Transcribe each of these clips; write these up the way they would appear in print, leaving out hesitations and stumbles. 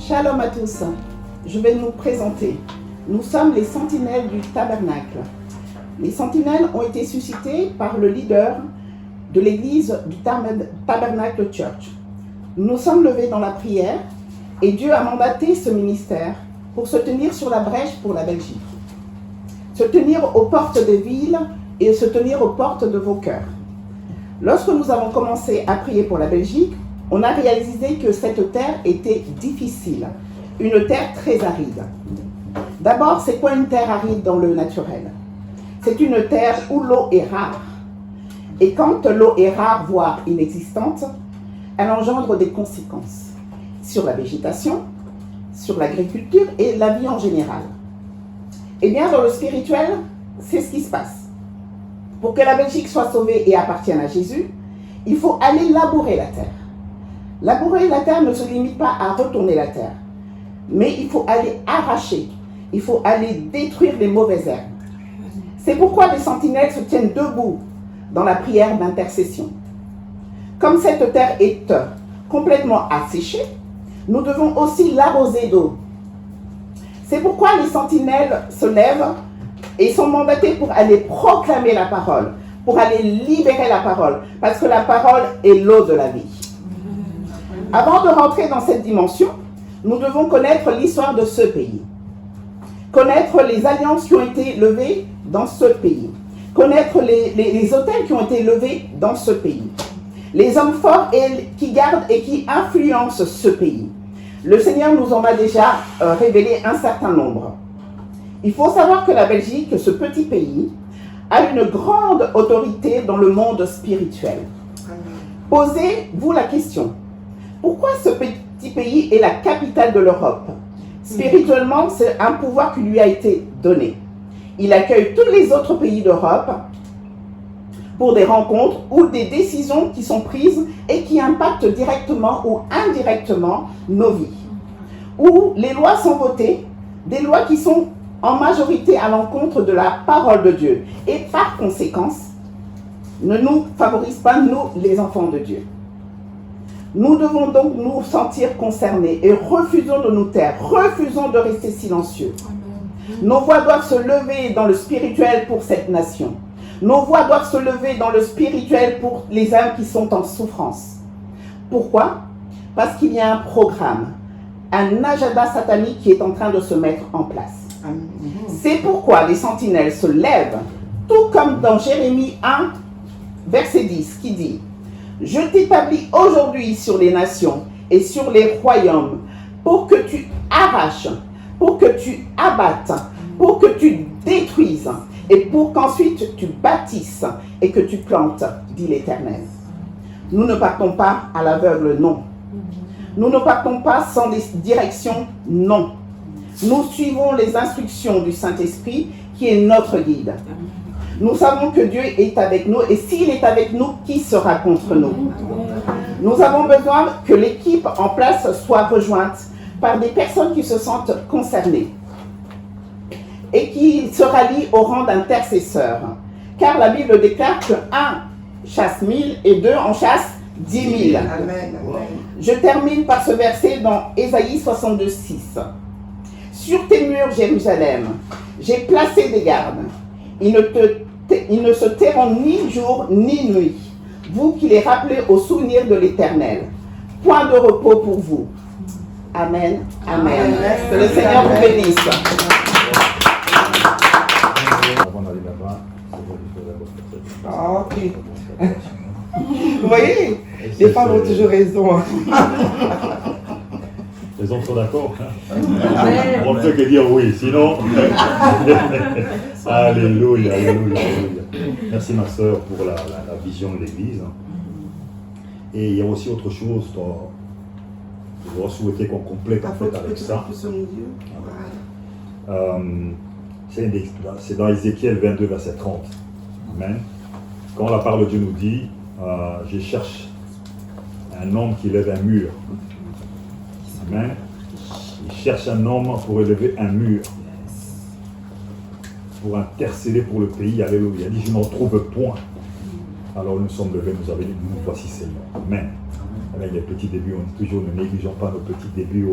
Shalom à tous, je vais nous présenter. Nous sommes les sentinelles du tabernacle. Les sentinelles ont été suscitées par le leader de l'église du Tabernacle Church. Nous nous sommes levés dans la prière et Dieu a mandaté ce ministère pour se tenir sur la brèche pour la Belgique. Se tenir aux portes des villes et se tenir aux portes de vos cœurs. Lorsque nous avons commencé à prier pour la Belgique, on a réalisé que cette terre était difficile, une terre très aride. D'abord, c'est quoi une terre aride dans le naturel? C'est une terre où l'eau est rare. Et quand l'eau est rare, voire inexistante, elle engendre des conséquences sur la végétation, sur l'agriculture et la vie en général. Eh bien, dans le spirituel, c'est ce qui se passe. Pour que la Belgique soit sauvée et appartienne à Jésus, il faut aller labourer la terre. Labourer la terre ne se limite pas à retourner la terre, mais il faut aller arracher, il faut aller détruire les mauvaises herbes. C'est pourquoi les sentinelles se tiennent debout dans la prière d'intercession. Comme cette terre est complètement asséchée, nous devons aussi l'arroser d'eau. C'est pourquoi les sentinelles se lèvent et sont mandatées pour aller proclamer la parole, pour aller libérer la parole, parce que la parole est l'eau de la vie. Avant de rentrer dans cette dimension, nous devons connaître l'histoire de ce pays, connaître les alliances qui ont été levées dans ce pays, connaître les autels qui ont été levés dans ce pays, les hommes forts qui gardent et qui influencent ce pays. Le Seigneur nous en a déjà révélé un certain nombre. Il faut savoir que la Belgique, ce petit pays, a une grande autorité dans le monde spirituel. Posez-vous la question. Pourquoi ce petit pays est la capitale de l'Europe? Spirituellement, c'est un pouvoir qui lui a été donné. Il accueille tous les autres pays d'Europe pour des rencontres ou des décisions qui sont prises et qui impactent directement ou indirectement nos vies. Où les lois sont votées, des lois qui sont en majorité à l'encontre de la parole de Dieu. Et par conséquence, ne nous favorisent pas, nous, les enfants de Dieu. Nous devons donc nous sentir concernés et refusons de nous taire, refusons de rester silencieux. Nos voix doivent se lever dans le spirituel pour cette nation. Nos voix doivent se lever dans le spirituel pour les âmes qui sont en souffrance. Pourquoi? Parce qu'il y a un programme, un agenda satanique qui est en train de se mettre en place. C'est pourquoi les sentinelles se lèvent, tout comme dans Jérémie 1, verset 10, qui dit: je t'établis aujourd'hui sur les nations et sur les royaumes pour que tu arraches, pour que tu abattes, pour que tu détruises et pour qu'ensuite tu bâtisses et que tu plantes, dit l'Éternel. Nous ne partons pas à l'aveugle, non. Nous ne partons pas sans direction, non. Nous suivons les instructions du Saint-Esprit qui est notre guide. Nous savons que Dieu est avec nous et s'il est avec nous, qui sera contre nous? Nous avons besoin que l'équipe en place soit rejointe par des personnes qui se sentent concernées et qui se rallient au rang d'intercesseurs. Car la Bible déclare que 1 chasse 1000 et 2 en chasse 10 000. Amen. Je termine par ce verset dans Ésaïe 62, 6. Sur tes murs, Jérusalem, j'ai placé des gardes. Ils ne se tairont ni jour ni nuit, vous qui les rappelez au souvenir de l'Éternel. Point de repos pour vous. Amen. Amen. Que le Seigneur vous bénisse. Ok. Vous voyez, les femmes ont toujours raison. Les hommes sont d'accord. On ne peut que dire oui, sinon. Alléluia, alléluia, alléluia. Merci ma soeur pour la vision de l'Église. Et il y a aussi autre chose dont je souhaiter qu'on complète en fait avec ça. C'est dans Ézéchiel 22, verset 30. Amen. Quand la parole de Dieu nous dit, je cherche un homme qui lève un mur. Amen. Il cherche un homme pour élever un mur, pour intercéder pour le pays. Alléluia. Il dit, je n'en trouve point. Alors nous sommes levés, nous avons dit, nous voici Seigneur. Amen. Avec les petits débuts, on dit toujours, ne négligeons pas nos petits débuts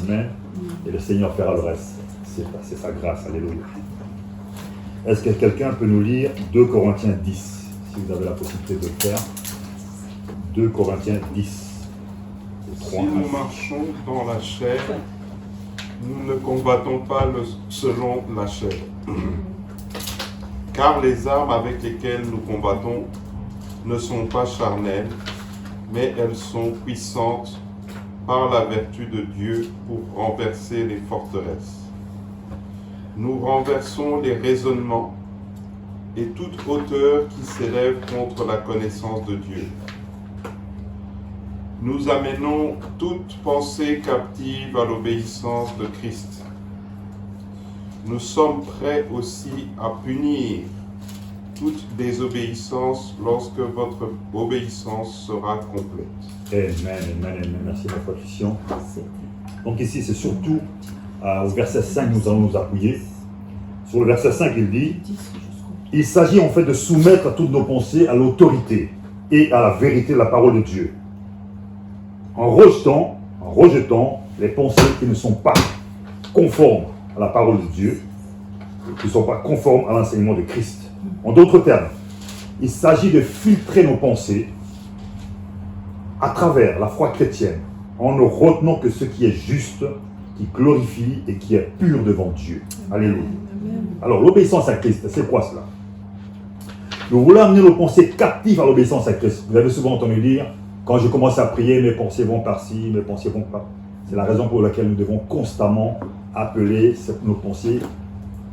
Amen. Et le Seigneur fera le reste. C'est sa grâce. Alléluia. Est-ce que quelqu'un peut nous lire 2 Corinthiens 10, si vous avez la possibilité de le faire? 2 Corinthiens 10. Si nous marchons dans la chair, nous ne combattons pas selon la chair. Car les armes avec lesquelles nous combattons ne sont pas charnelles, mais elles sont puissantes par la vertu de Dieu pour renverser les forteresses. Nous renversons les raisonnements et toute hauteur qui s'élève contre la connaissance de Dieu. Nous amenons toute pensée captive à l'obéissance de Christ. Nous sommes prêts aussi à punir toute désobéissance lorsque votre obéissance sera complète. Amen, amen, amen. Merci de votre question. Donc ici, c'est surtout au verset 5 nous allons nous appuyer. Sur le verset 5, il dit « Il s'agit en fait de soumettre toutes nos pensées à l'autorité et à la vérité de la parole de Dieu, en rejetant les pensées qui ne sont pas conformes à la parole de Dieu, qui ne sont pas conformes à l'enseignement de Christ. En d'autres termes, il s'agit de filtrer nos pensées à travers la foi chrétienne, en ne retenant que ce qui est juste, qui glorifie et qui est pur devant Dieu. Alléluia. Alors, l'obéissance à Christ, c'est quoi cela? Nous voulons amener nos pensées captives à l'obéissance à Christ. Vous avez souvent entendu dire, quand je commence à prier, mes pensées vont par-ci, mes pensées vont par... C'est la raison pour laquelle nous devons constamment appeler nos pensées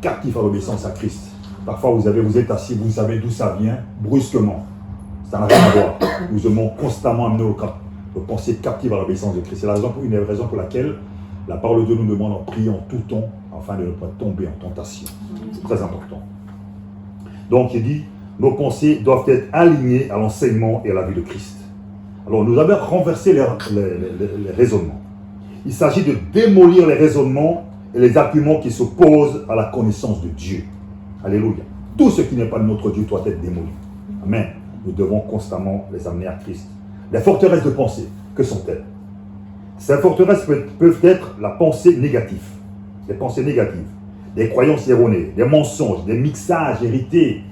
captives à l'obéissance à Christ. Parfois, vous êtes assis, vous savez d'où ça vient, brusquement. Ça n'a rien à voir. Nous devons constamment amener nos pensées captives à l'obéissance de Christ. C'est une des raisons pour laquelle la parole de Dieu nous demande en prier en tout temps, afin de ne pas tomber en tentation. C'est très important. Donc, il dit, nos pensées doivent être alignées à l'enseignement et à la vie de Christ. Alors, nous avons renversé les raisonnements. Il s'agit de démolir les raisonnements et les arguments qui s'opposent à la connaissance de Dieu. Alléluia. Tout ce qui n'est pas de notre Dieu doit être démoli. Amen. Nous devons constamment les amener à Christ. Les forteresses de pensée, que sont-elles? Ces forteresses peuvent être la pensée négative, des pensées négatives, des croyances erronées, des mensonges, des mixages hérités,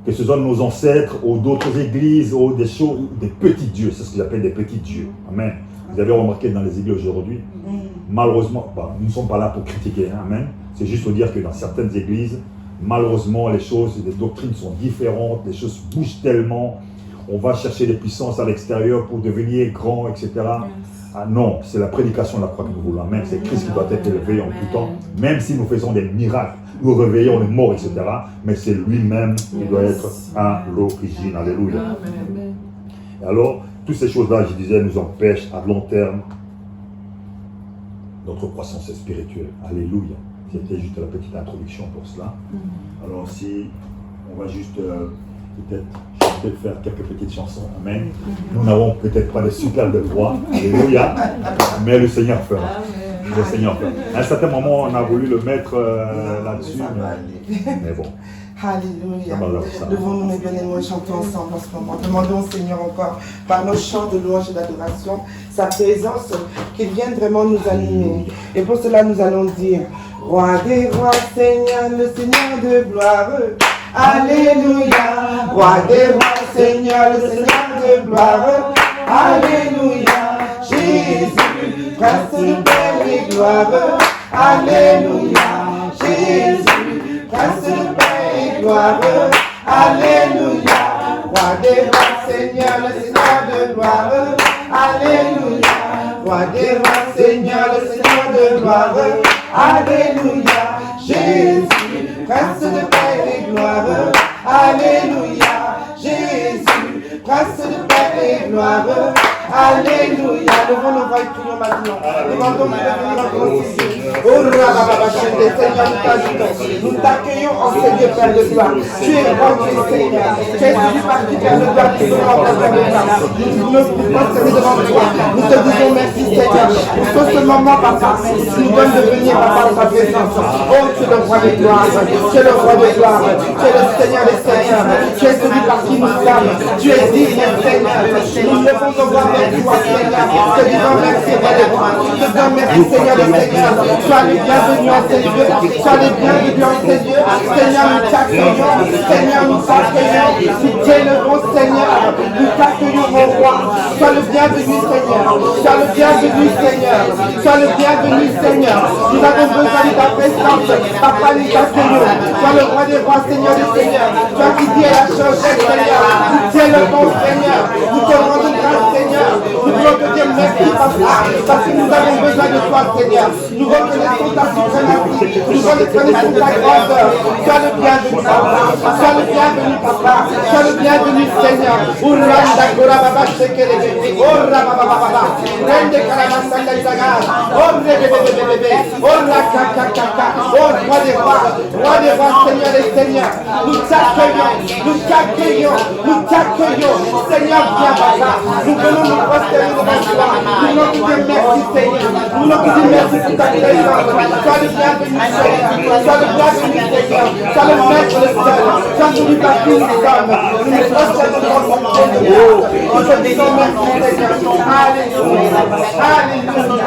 que ce soit de nos ancêtres ou d'autres églises ou des choses, des petits dieux, c'est ce que j'appelle des petits dieux. Amen. Vous avez remarqué dans les églises aujourd'hui, malheureusement, nous ne sommes pas là pour critiquer, hein, amen. C'est juste pour dire que dans certaines églises, malheureusement, les choses, les doctrines sont différentes, les choses bougent tellement, on va chercher des puissances à l'extérieur pour devenir grand, etc. Ah non, c'est la prédication de la croix que nous voulons. Amen. C'est Christ qui doit être élevé en tout temps, même si nous faisons des miracles, nous réveillons les morts, etc. Mais c'est lui-même qui doit être à l'origine. Alléluia. Et alors, toutes ces choses-là, je disais, nous empêchent à long terme notre croissance spirituelle. Alléluia. C'était juste la petite introduction pour cela. Alors si on va juste peut-être faire quelques petites chansons. Amen. Nous n'avons peut-être pas de super de voix. Alléluia. Mais le Seigneur fera. Le Seigneur fera. À un certain moment, on a voulu le mettre là-dessus. Mais bon. Alléluia. Devons-nous, mes bien-aimés, chanter ensemble en ce moment. Demandons au Seigneur encore, par nos chants de louange et d'adoration, sa présence, qu'il vienne vraiment nous animer. Et pour cela, nous allons dire, Roi des rois, Seigneur, le Seigneur de gloire. Alléluia. Roi des rois, Seigneur, le Seigneur de gloire. Alléluia. Jésus, Prince de paix et gloire. Alléluia. Jésus, Prince de paix et gloire. Alléluia. Roi des rois, Seigneur, le Seigneur de gloire. Alléluia. Roi des rois, Seigneur, le Seigneur de gloire. Alléluia. Jésus, Prince de paix et gloire. Alléluia. Jésus, Prince de paix et gloire. Alléluia. Levons nos voix et prions maintenant. Demandons de venir en Seigneur, nous t'accueillons en Seigneur, Père de gloire. Tu es roi, tu es Seigneur. Tu es celui par qui Père de gloire qui sera en Père de gloire. Nous nous postons devant toi. Nous te disons merci, Seigneur, pour ce moment, Papa. Tu nous donnes de venir, Papa, dans ta présence. Oh, tu es le roi de gloire. Tu es le roi de gloire. Tu es le Seigneur des Seigneurs. Tu es celui par qui nous sommes. Tu es digne, Seigneur. Nous devons te voir vers toi, Seigneur. Te disons merci, roi de gloire. Te disons merci, Seigneur des Seigneurs. Sois le bienvenu en ces lieux. Sois le bienvenu en ces lieux. Seigneur, nous t'accueillons. Seigneur, nous t'accueillons. Nous t'élevons, Seigneur. Nous t'accueillons, mon roi. Sois le bienvenu, Seigneur. Sois le bienvenu, Seigneur. Sois le bienvenu, Seigneur. Nous avons besoin de ta présence. Papa, nous t'accueillons. Sois le roi des rois, Seigneur des Seigneurs. Toi qui dis à la chose, Seigneur. Nous t'élevons, Seigneur. Nous te rendons grâce, Seigneur. Nous voulons te dire merci, Papa. Parce que nous avons besoin de toi, Seigneur. Nous reconnaissons ta suprématie. Nous reconnaissons ta grandeur. Sois le bienvenu, Papa. Sois le bienvenu, Papa. Sois le bienvenu, Seigneur. Uranda Kurababa Shekelebe. Ora Baba. Rende Karamasanda Isagar. Orre Bébé. Ora Kaka. Oh, roi des rois, Seigneur des Seigneurs. Nous t'accueillons. Seigneur, viens, Papa. Nous venons nous prosterner devant toi. Nous voulons te dire merci, Seigneur. Nous voulons te dire merci pour ta présence. Sois le bienvenu, Seigneur. Sois le bienvenu, Seigneur. Sois le maître le seul. Sois celui par qui nous sommes. Nous nous prosternons devant ton trône de grâce. Nous te disons merci, Seigneur. Alléluia.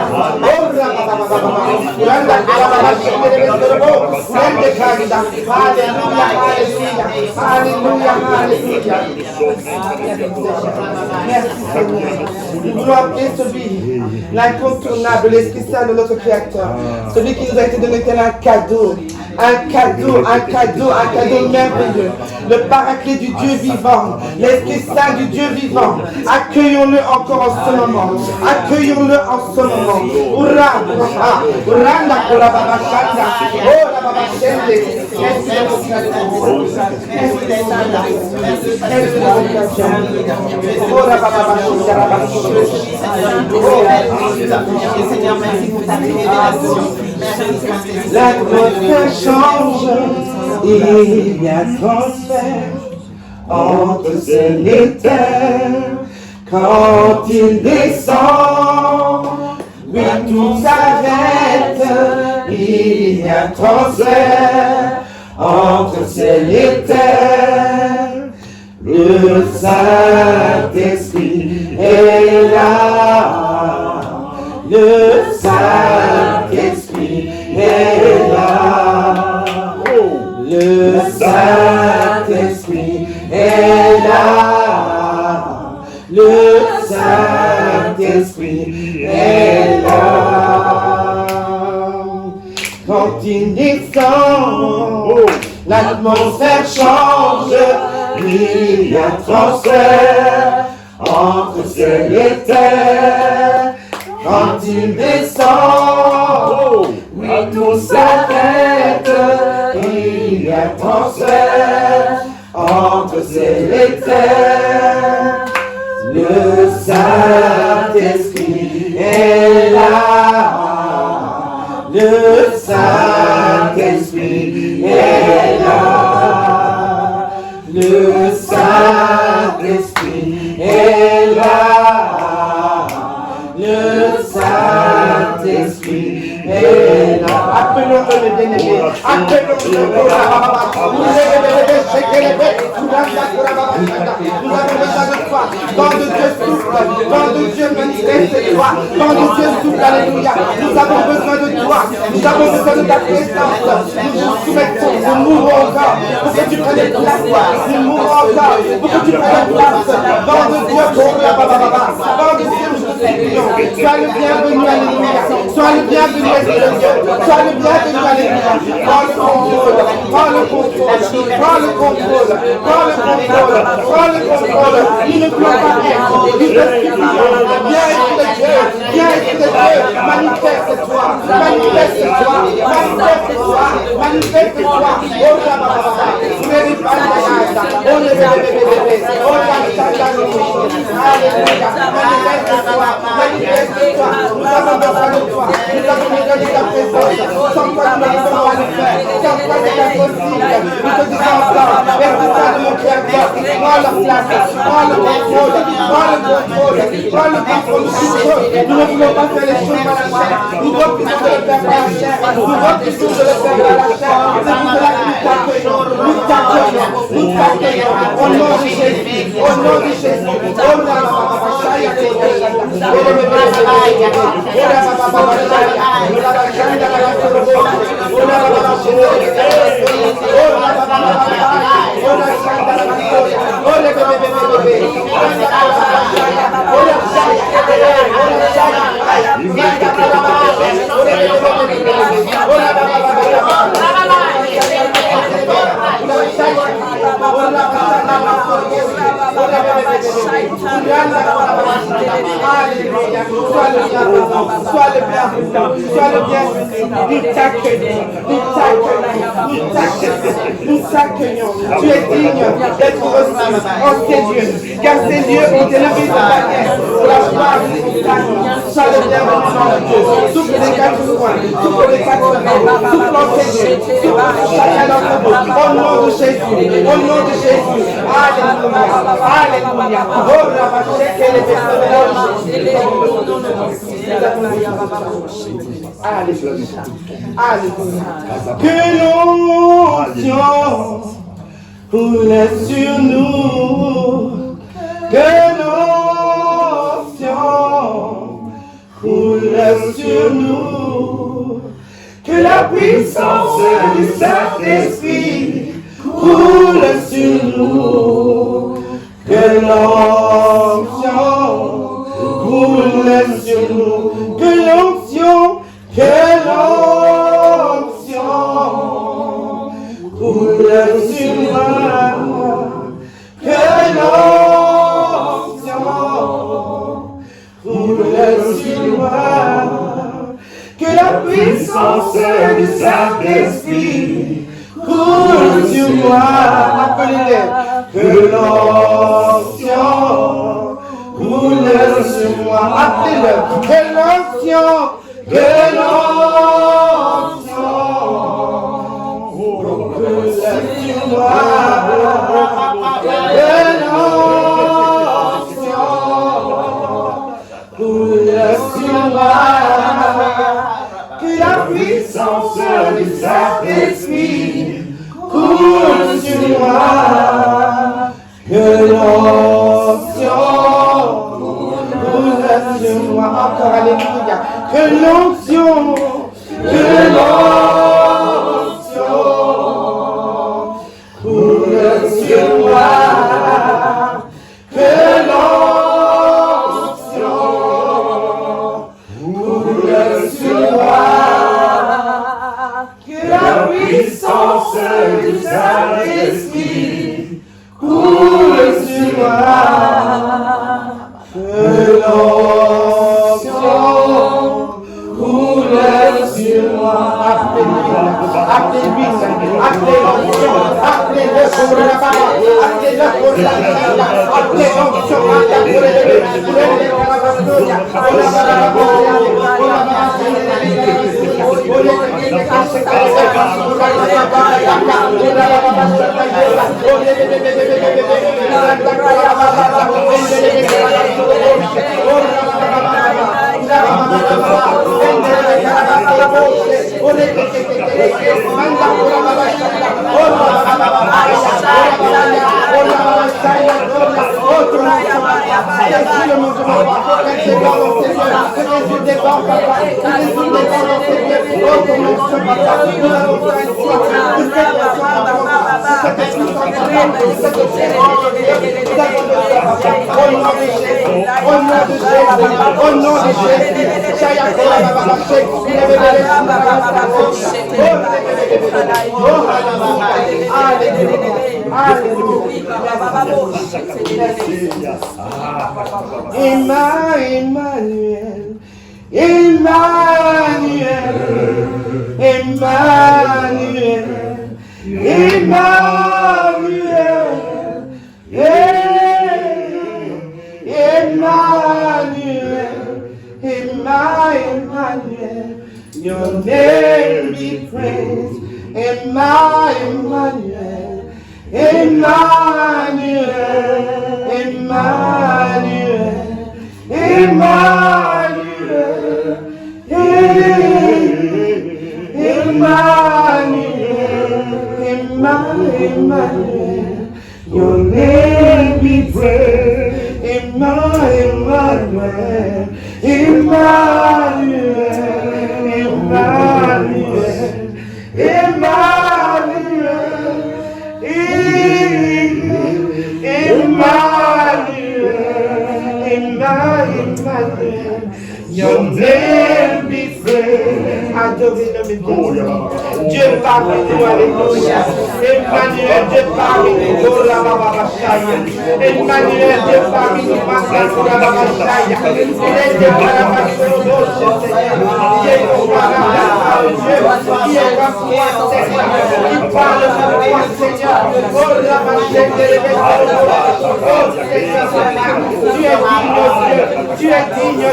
Alléluia. Merci, Seigneur. Nous voulons appeler celui, l'incontournable, l'Esprit Saint de notre Créateur. Celui qui nous a été donné tel un cadeau. Un cadeau merveilleux. Le paraclet du Dieu vivant, l'Esprit Saint du Dieu vivant. Accueillons-le encore en ce moment. L'atmosphère change, il y a transfert entre ciel et terre. Quand il descend, oui, tout s'arrête. Il y a transfert entre ciel et terre. Le Saint-Esprit est là. Le Saint-Esprit est là. Le Saint-Esprit est là. Le Saint-Esprit est là. Quand il descend, l'atmosphère change. Il y a transfert entre ciel et terre. Quand il descend, oui, tout s'arrête. Il y a transfert entre ciel et terre. Le Saint-Esprit est là. Le Saint-Esprit est là. Le Saint-Esprit est là. Le Saint-Esprit est là. Appelons-le les bien-aimés. Appelons-le. Nous avons besoin de toi. Vent de Dieu souffle. Vent de Dieu manifeste-toi. Vent de Dieu souffle. Alléluia. Nous avons besoin de toi. Nous avons besoin de ta présence. Nous nous soumettons. Nous mourons encore pour que tu prennes place. Nous mourons encore pour que tu prennes place. Vent de Dieu pour la baba. Vent de Dieu, nous te supplions. Sois le bienvenu, alléluia. Sois le bienvenu, Esprit de Dieu. Sois le bienvenu, alléluia. Prends le contrôle. Prends le contrôle. Prends le contrôle. Prends le contrôle. Prends le contrôle. Il ne peut pas être. Il te supplions. Viens, Esprit de Dieu. Viens, Esprit de Dieu. Manifeste-toi. Manifeste-toi. Manifeste-toi. Manifeste-toi. Oh, la baba. On est les bandages. On est les bébés. Oh, la chagrin. Alléluia. Manifeste-toi. Manifeste-toi. Nous avons besoin de toi. Nous avons besoin de ta présence. la place, prends le contrôle, nous ne voulons pas faire les choses par la chair, nous refusons de le faire par la chair, nous refusons de le faire par la chair, c'est pour cela que nous t'accueillons, au nom de Jésus, au nom de Jésus, Sois le bienvenu, nous t'accueillons, nous t'accueillons. Tu es digne d'être reçu en ces lieux, car ces lieux ont élevé ta bannière pour la gloire du montagne. Sois le bienvenu dans le Dieu. Souffle les quatre coins, souffle les quatre coins, souffle en ces lieux, souffle chacun d'entre vous. Au nom de Jésus, au nom de Jésus. Alléluia, alléluia. Oh, Rabachek et les personnes. Alléluia. Alléluia. Que l'onction roule sur nous. Que l'onction roule sur nous. Que la puissance du Saint-Esprit roule sur nous. Que l'onction roule sur nous. Que l'onction roule sur moi. Que l'onction roule sur moi. Que la puissance du Saint-Esprit roule sur moi. Appelez-les. Que l'onction roule sur moi. Appelez-le. Que l'onction roule sur moi. Que l'onction roule sur moi. Que la puissance du Saint-Esprit roule sur moi. Que l'onction roule sur moi. Encore, alléluia. Que l'onction roule sur moi. Que l'onction roule sur moi. Que la puissance du Saint-Esprit roule sur moi. Que l'onction roule sur moi. Appelez-lui, appelez l'onction, appelez-le pour la parole, appelez-le pour la chaîne, appelez l'onction, Au nom de Emmanuel, Emmanuel, Emmanuel, Emmanuel, Emmanuel, your name be praised, Emmanuel, Emmanuel, Emmanuel, Emmanuel, Emmanuel, your name be praised. Emmanuel, Emmanuel, Emmanuel, your name be praised. Adorez le Dieu parmi nous, alléluia. Emmanuel, Dieu parmi nous, oh la bababachaya. Emmanuel, Dieu parmi nous, Master la bababachaya. Il est Dieu par la passion, oh Seigneur. Il est comparable à Dieu, qui est comme toi, Seigneur. Il parle comme toi, Seigneur. Oh la machine de l'évêque, oh Seigneur, tu es digne, Dieu. Tu es digne, Dieu.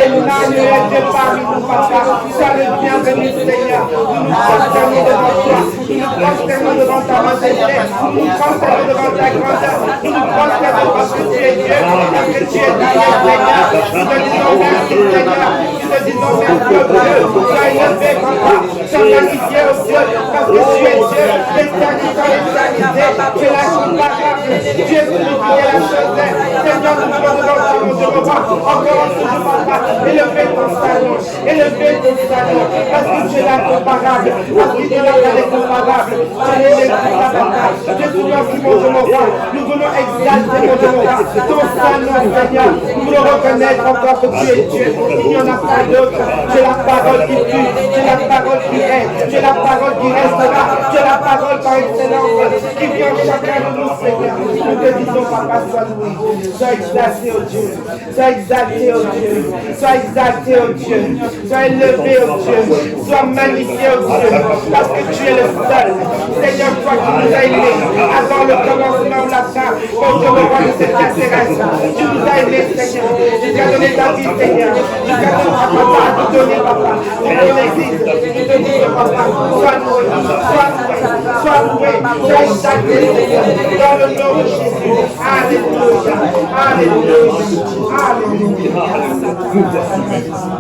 Emmanuel, Dieu parmi nous, Papa. Sois le bienvenu, Seigneur. Nous nous prosternons devant toi. Nous nous prosternons devant ta majesté. Nous nous prosternons devant ta grandeur. Nous nous prosternons parce que tu es Dieu. Parce que tu es digne, Seigneur. Nous te disons merci, Seigneur. Nous te disons merci, oh Dieu. Sois élevé, Papa. Sois magnifié, oh Dieu. Parce que tu es Dieu. L'éternité en l'éternité. Tu es la comparable. Tu es celui qui est la chose. Seigneur, nous te demandons mon Dieu, Papa. Encore un jour, Papa. Élevé ton salon. Élevé ton salon. Parce que tu es la comparable. Parce que tu es la comparable. Tu es l'inévitable. Tu es Seigneur qui monte mon roi. Nous voulons exalter mon Dieu, ton salon, Seigneur. Nous voulons reconnaître encore que tu es Dieu. Il n'y en a pas d'autre. Tu es la parole qui tue. Tu es la parole qui est. Tu es la parole qui restera. Tu es la parole par excellence qui vient chacun de nous, Seigneur. Nous te disons, Papa, sois loué. Sois exalté, oh Dieu. Sois exalté, oh Dieu. Sois exalté, oh Dieu. Sois élevé, oh Dieu. Sois magnifié, oh Dieu. Parce que tu es le seul. Seigneur, toi qui nous as aimés avant le commencement ou la fin. Oh Dieu, le roi de cette terre terrestre. Tu nous as aimés, Seigneur. Tu t'as donné ta vie, Seigneur. Tu t'as donné ta papa, à nous donner, Papa. Pour ton église. Nous te disons, Papa, sois loué. Sois loué. Sois loué. Sois exalté, Seigneur. Dans le nom de Jésus. Alléluia. Alléluia. Alléluia.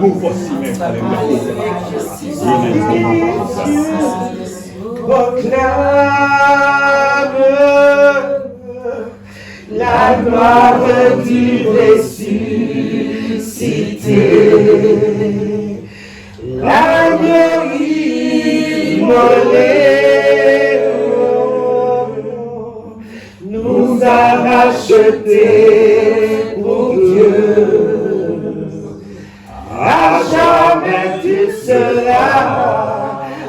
Nous voici même, alléluia. Proclame la gloire du ressuscité, l'agneau immolé nous a rachetés pour Dieu. À jamais tu seras,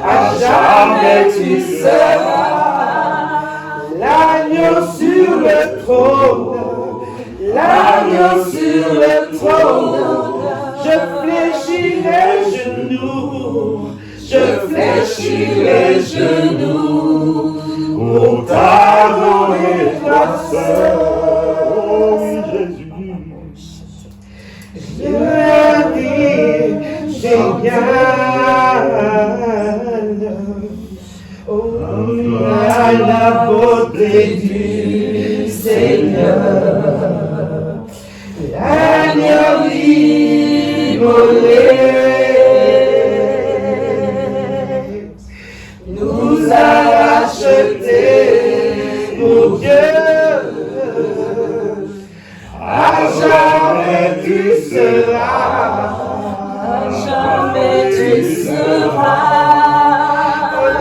à jamais tu seras l'agneau sur le trône, l'agneau sur le trône. Je fléchis les genoux, je fléchis les genoux pour t'adorer toi seul. Oh oui, Jésus. Génial, oh, à la beauté du Seigneur, l'agneau immolé nous a rachetés pour Dieu. À jamais tu seras, À jamais tu seras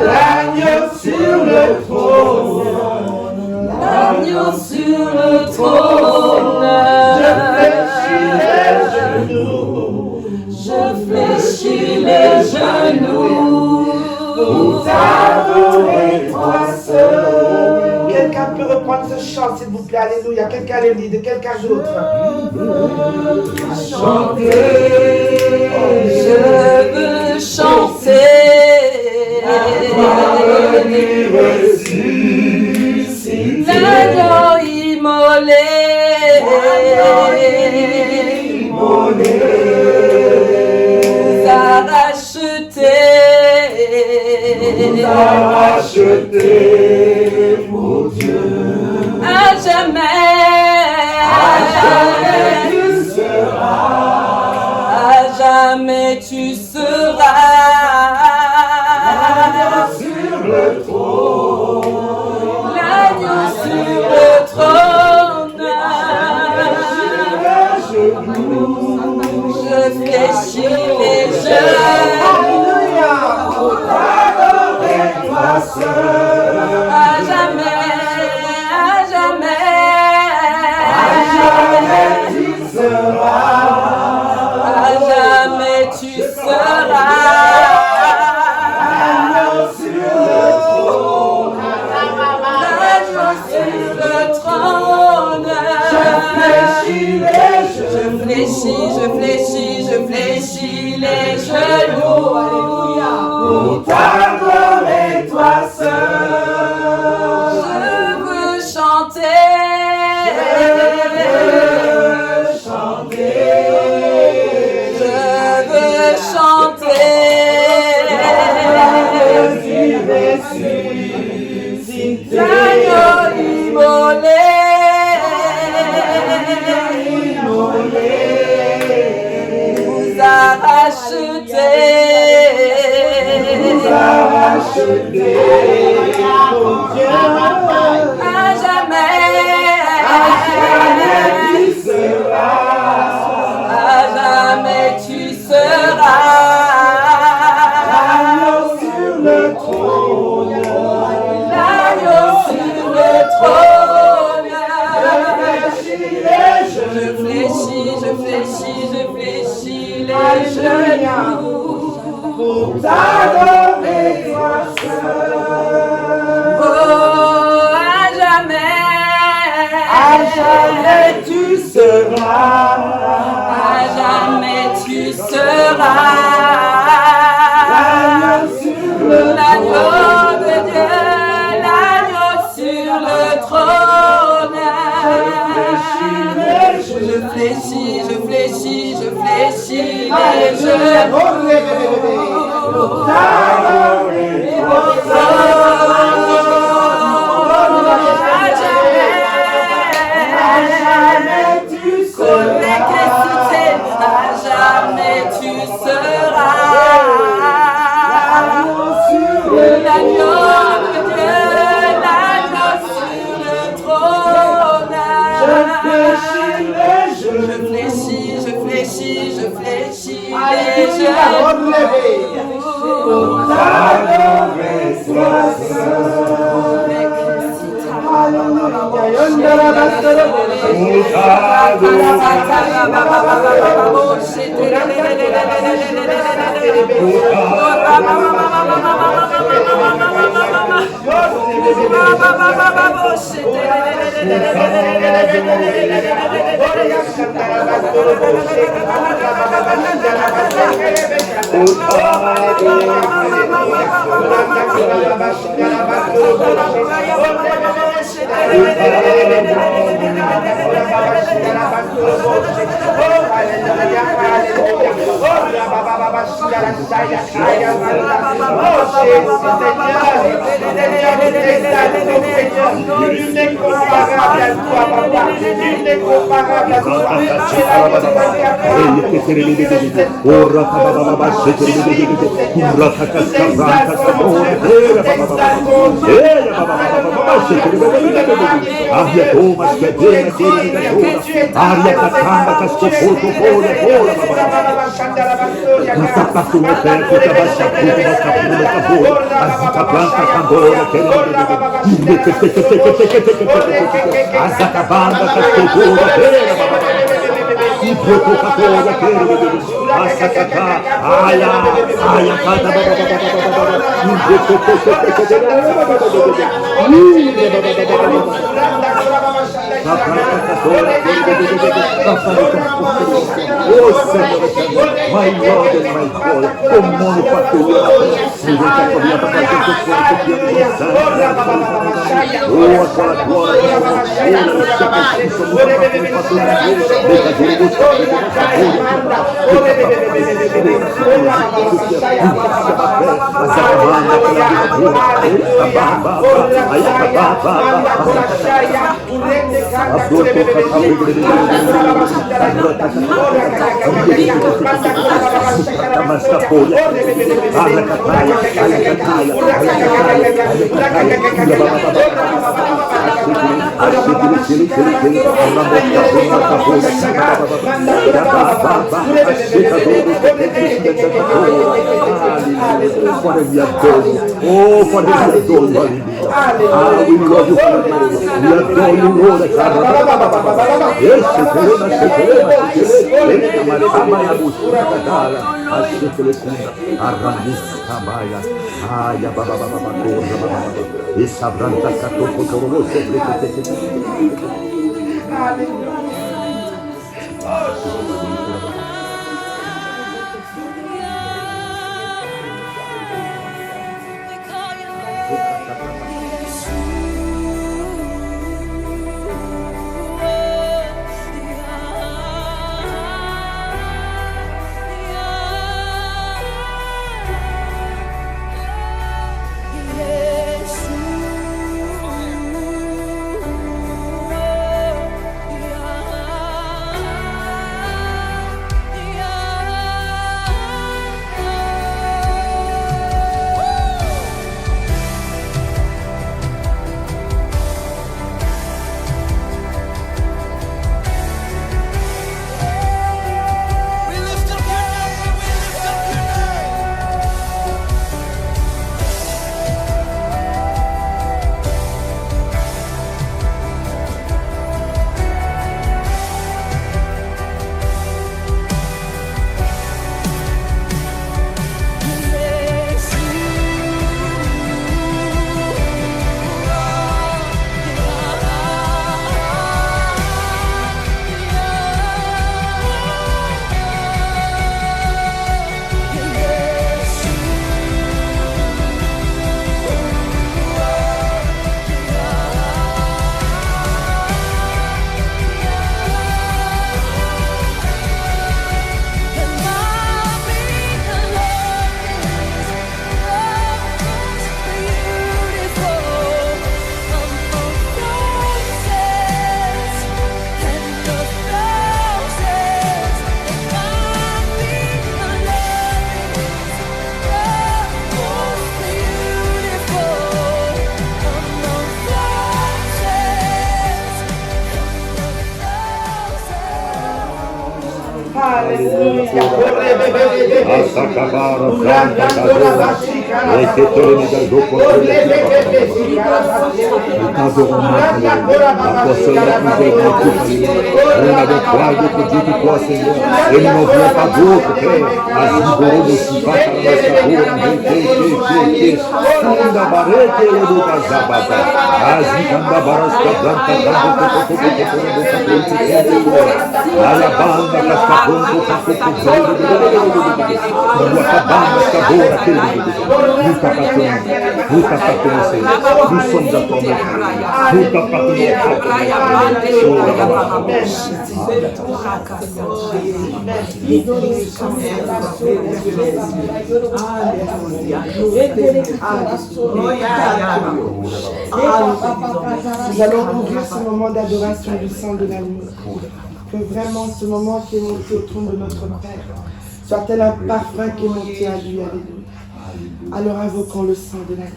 l'agneau sur le trône, l'agneau sur le trône. je fléchis les genoux, Je fléchis les genoux pour t'adorer toi seul. Quelqu'un peut reprendre ce chant, s'il vous plaît, alléluia. Quelqu'un le lit, de quelqu'un d'autre. chanter. Je veux chanter. L'agneau immolé. Nous a rachetés Racheté pour fléchis les genoux. Pour t'adorer toi seul. Je veux chanter. Je veux chanter. L'agneau immolé. Nous a racheté. À jamais tu seras. L'agneau sur le trône. Je fléchis les genoux. Pour t'adorer toi seul. Oh, à jamais tu seras. À jamais tu seras. L'agneau de Dieu, l'agneau sur le trône. Je fléchis les genoux. Jamais tu seras. L'agneau de Dieu, l'agneau sur le trône. Je fléchis les genoux. Pour t'adorer toi Oh Seigneur éternel, my Lord and my God, comment ne pas te louer nous t'accorder ta présence ce soir, ce qui est saint. Oh, à toi la gloire, oh, le sacrifice, nous t'accorder pas te louer, les cadeaux, nous t'accorder Father, we adore you. Oh, Father, we adore you. Ah, we love you. We adore you, Lord. Yes, Et nous n'en voulons pas d'autres, Père. Aziboro de Sifa, Sanda Barete, Lebuka Zabata, Azikanda Baraska, Alabanda, Cascaponto, nous t'appartenons, Seigneur. Nous sommes à ton œuvre. Nous Nous allons ouvrir ce moment d'adoration du sang de l'agneau. Que vraiment ce moment qui est monté au trône de notre Père soit tel un parfum qui est monté à lui. Alléluia. Alors invoquons le sang de l'agneau.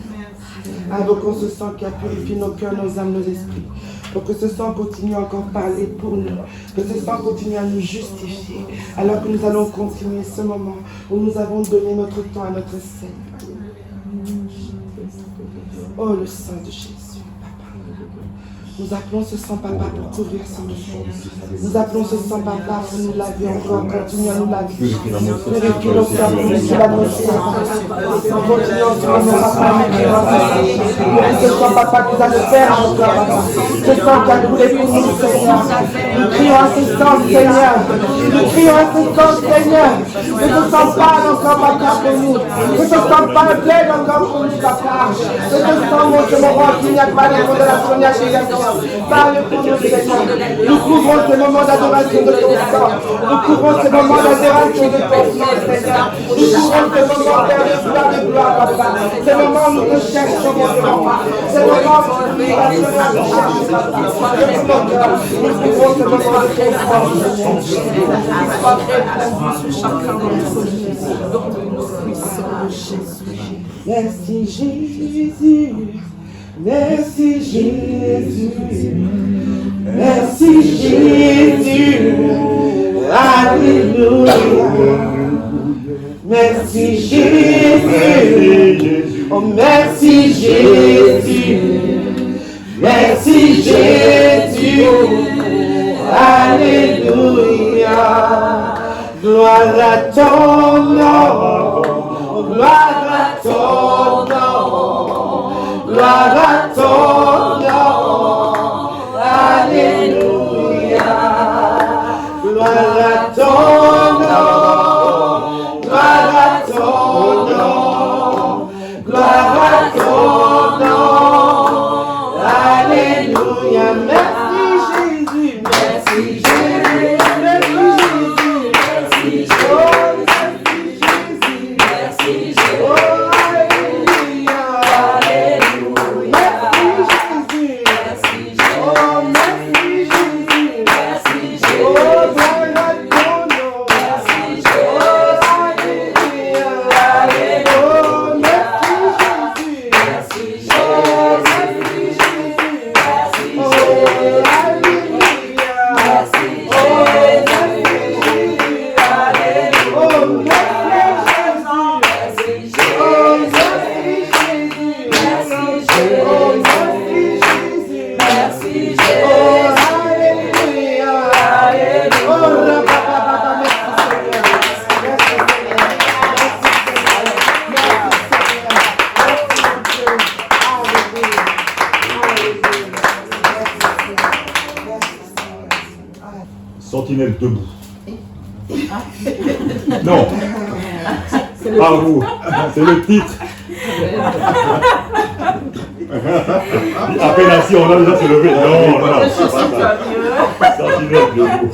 Invoquons ce sang qui a purifié nos cœurs, nos âmes, nos esprits. Pour que ce sang continue encore à parler pour nous. Que ce sang continue à nous justifier. Alors que nous allons continuer ce moment où nous avons donné notre temps à notre Seigneur. Oh, le sang de Jésus. Nous appelons ce sang, Papa, pour couvrir ce moment. Nous appelons ce sang, Papa, pour nous laver encore, continuer à nous laver. Purifier nos cœurs, purifier l'atmosphère. Continuons ce moment, Papa, ce sang, Papa, qui va le faire encore, Papa. Ce sang qui a coulé pour nous, Seigneur. Nous crions à ce sang, Seigneur. Nous crions à ce sang, Seigneur. Que ce sang parle encore, Papa, pour nous. Que ce sang parle plaide encore pour nous, Papa. Que ce sang montre mon roi qu'il n'y a pas de condamnation, il n'y a que parle pour nous, Seigneur. Nous couvrons ce moment d'adoration de ton sang. Nous couvrons ce moment d'adoration de ton sang, Seigneur. Nous couvrons ce moment vers le gloire, Papa. Ce moment où nous te cherchons, mon Papa. Ce moment où nous te cherchons, Papa. Nous couvrons ce moment de ton sang, Seigneur. Merci Jésus. Merci Jésus, merci Jésus, alléluia. Merci Jésus, oh merci Jésus, merci Jésus, alléluia. Gloire à ton nom, gloire à ton nom. Gloire à ton nom, alléluia. Gloire à ton nom, gloire à ton nom, gloire à ton nom, alléluia. Merci Jésus, merci Jésus, merci Jésus, merci Jésus, merci Jésus. Sentinelle debout. Non. Pas vous. C'est le titre. À peine assis, on a déjà se levé. Non, Sentinelle debout.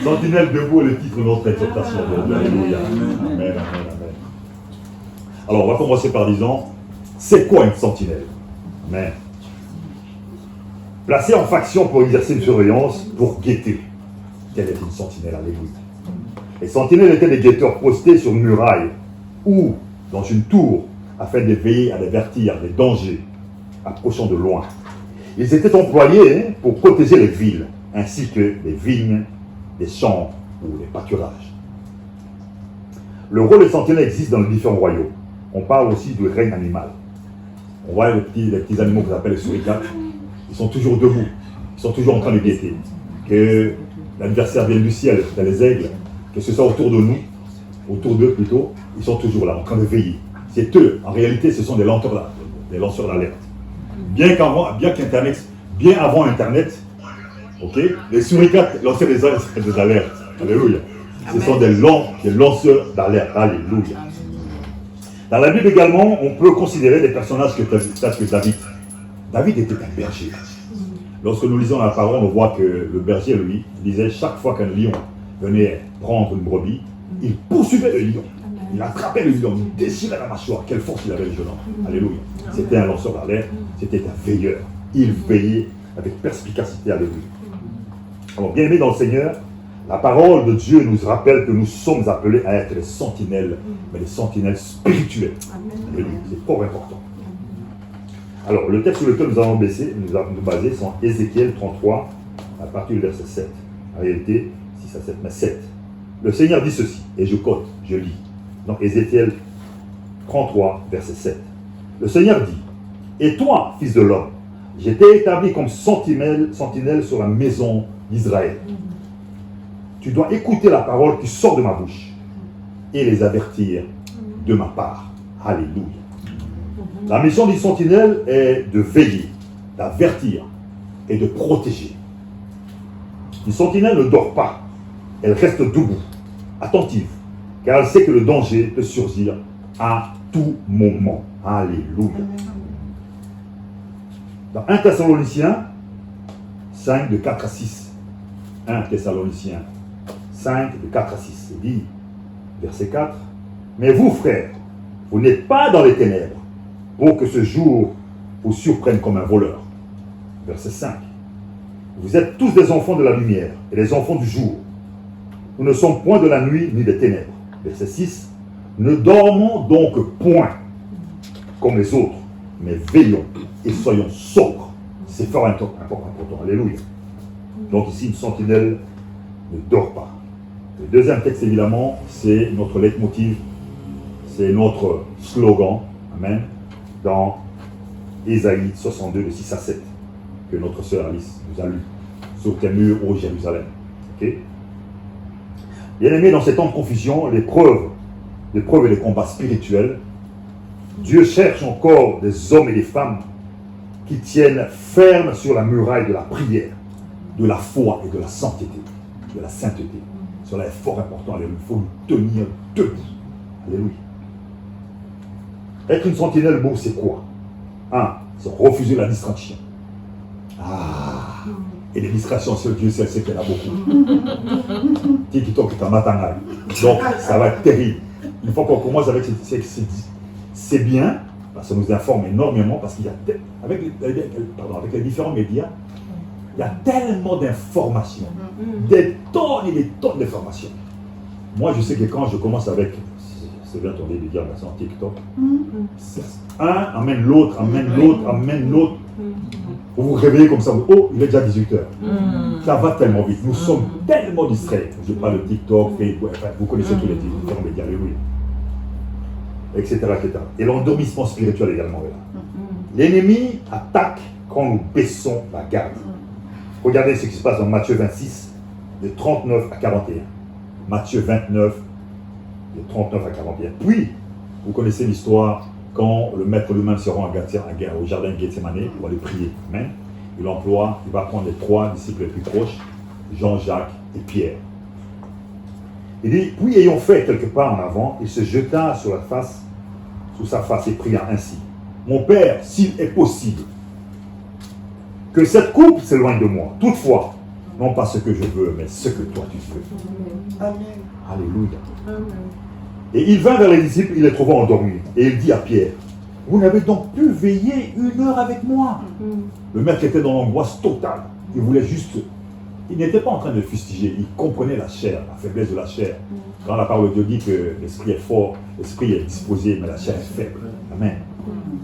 Sentinelle debout est le titre de notre exhortation. Alléluia. Amen, amen, amen. Alors, on va commencer par disant, c'est quoi une sentinelle? Amen. Placée en faction pour exercer une surveillance, pour guetter. Quelle est une sentinelle? Alléluia. Les sentinelles étaient des guetteurs postés sur une muraille ou dans une tour afin de veiller à avertir des dangers approchant de loin. Ils étaient employés pour protéger les villes ainsi que les vignes, les champs ou les pâturages. Le rôle des sentinelles existe dans les différents royaumes. On parle aussi du règne animal. On voit les petits animaux qu'on appelle les souricates. Ils sont toujours debout. Ils sont toujours en train de guetter. Que l'adversaire vienne du ciel, dans les aigles, que ce soit autour de nous, autour d'eux plutôt, ils sont toujours là, en train de veiller. C'est eux, en réalité, ce sont des lanceurs d'alerte. Bien avant Internet, ok, les souricates lançaient des alertes. Alléluia. Ce sont des lanceurs d'alerte. Alléluia. Dans la Bible également, on peut considérer des personnages que David. David était un berger. Lorsque nous lisons la parole, on voit que le berger, lui, disait chaque fois qu'un lion venait prendre une brebis, il poursuivait le lion. Il attrapait le lion, il déchirait la mâchoire. Quelle force il avait, le jeune homme. Alléluia. C'était un lanceur d'alerte, c'était un veilleur. Il veillait avec perspicacité. Alléluia. Alors, bien aimés dans le Seigneur, la parole de Dieu nous rappelle que nous sommes appelés à être des sentinelles, mais des sentinelles spirituelles. Alléluia. C'est fort important. Alors, le texte sur lequel nous allons nous baser, c'est Ézéchiel 33, à partir du verset 7. En réalité, 6 à 7, mais 7. Le Seigneur dit ceci, et je quote, je lis. Donc, Ézéchiel 33, verset 7. Le Seigneur dit, et toi, fils de l'homme, j'ai été établi comme sentinelle sur la maison d'Israël. Tu dois écouter la parole qui sort de ma bouche et les avertir de ma part. Alléluia. La mission du sentinelle est de veiller, d'avertir et de protéger. Une sentinelle ne dort pas. Elle reste debout, attentive, car elle sait que le danger peut surgir à tout moment. Alléluia. Dans 1 Thessaloniciens 5, de 4 à 6. 1 Thessaloniciens 5, de 4 à 6. Il dit, verset 4, « Mais vous, frères, vous n'êtes pas dans les ténèbres, pour que ce jour vous surprenne comme un voleur. » Verset 5. « Vous êtes tous des enfants de la lumière et des enfants du jour. Nous ne sommes point de la nuit ni des ténèbres. » Verset 6. « Ne dormons donc point comme les autres, mais veillons et soyons sobres. » C'est fort important. Alléluia. Donc ici, une sentinelle ne dort pas. Le deuxième texte, évidemment, c'est notre leitmotiv, c'est notre slogan, amen, dans Ésaïe 62, de 6 à 7, que notre sœur Alice nous a lu, sur tes murs, ô Jérusalem. Okay? Bien aimé, dans ces temps de confusion, l'épreuve et les combats spirituels, Dieu cherche encore des hommes et des femmes qui tiennent ferme sur la muraille de la prière, de la foi et de la sainteté. De la sainteté. Cela est fort important. Alléluia. Il faut nous tenir debout. Alléluia. Être une sentinelle, bon, c'est quoi? 1. C'est refuser la distraction. Et les distractions, seul Dieu sait qu'il y en a beaucoup. TikTok est un matangal. Donc, ça va être terrible. Il faut qu'on commence avec c'est bien, parce que ça nous informe énormément, parce qu'il y a, avec les différents médias, il y a tellement d'informations, des tonnes et des tonnes d'informations. Moi, je sais que quand je commence avec, c'est bien tourné de dire maintenant TikTok, un amène l'autre, amène l'autre. Vous vous réveillez comme ça, oh, il est déjà 18h. Ça va tellement vite, nous sommes tellement distraits. Je parle de TikTok, Facebook, vous connaissez tous les différents médias, oui. Etc., etc. Et l'endormissement spirituel également est là. L'ennemi attaque quand nous baissons la garde. Regardez ce qui se passe dans Matthieu 26, de 39 à 41. Matthieu 29, de 39 à 41. Puis, vous connaissez l'histoire, quand le maître lui-même se rend au jardin de Gethsémane pour aller prier. Amen. Il va prendre les 3 disciples les plus proches, Jean-Jacques et Pierre. Il dit, puis ayant fait quelques pas en avant, il se jeta sur sa face et pria ainsi. Mon Père, s'il est possible, que cette coupe s'éloigne de moi. Toutefois, non pas ce que je veux, mais ce que toi tu veux. Amen. Alléluia. Amen. Et il vint vers les disciples, il les trouva endormis. Et il dit à Pierre, vous n'avez donc pu veiller 1 heure avec moi. Le maître était dans l'angoisse totale. Il voulait juste... Il n'était pas en train de fustiger, il comprenait la chair, la faiblesse de la chair. Quand la parole de Dieu dit que l'esprit est fort, l'esprit est disposé, mais la chair est faible. Amen.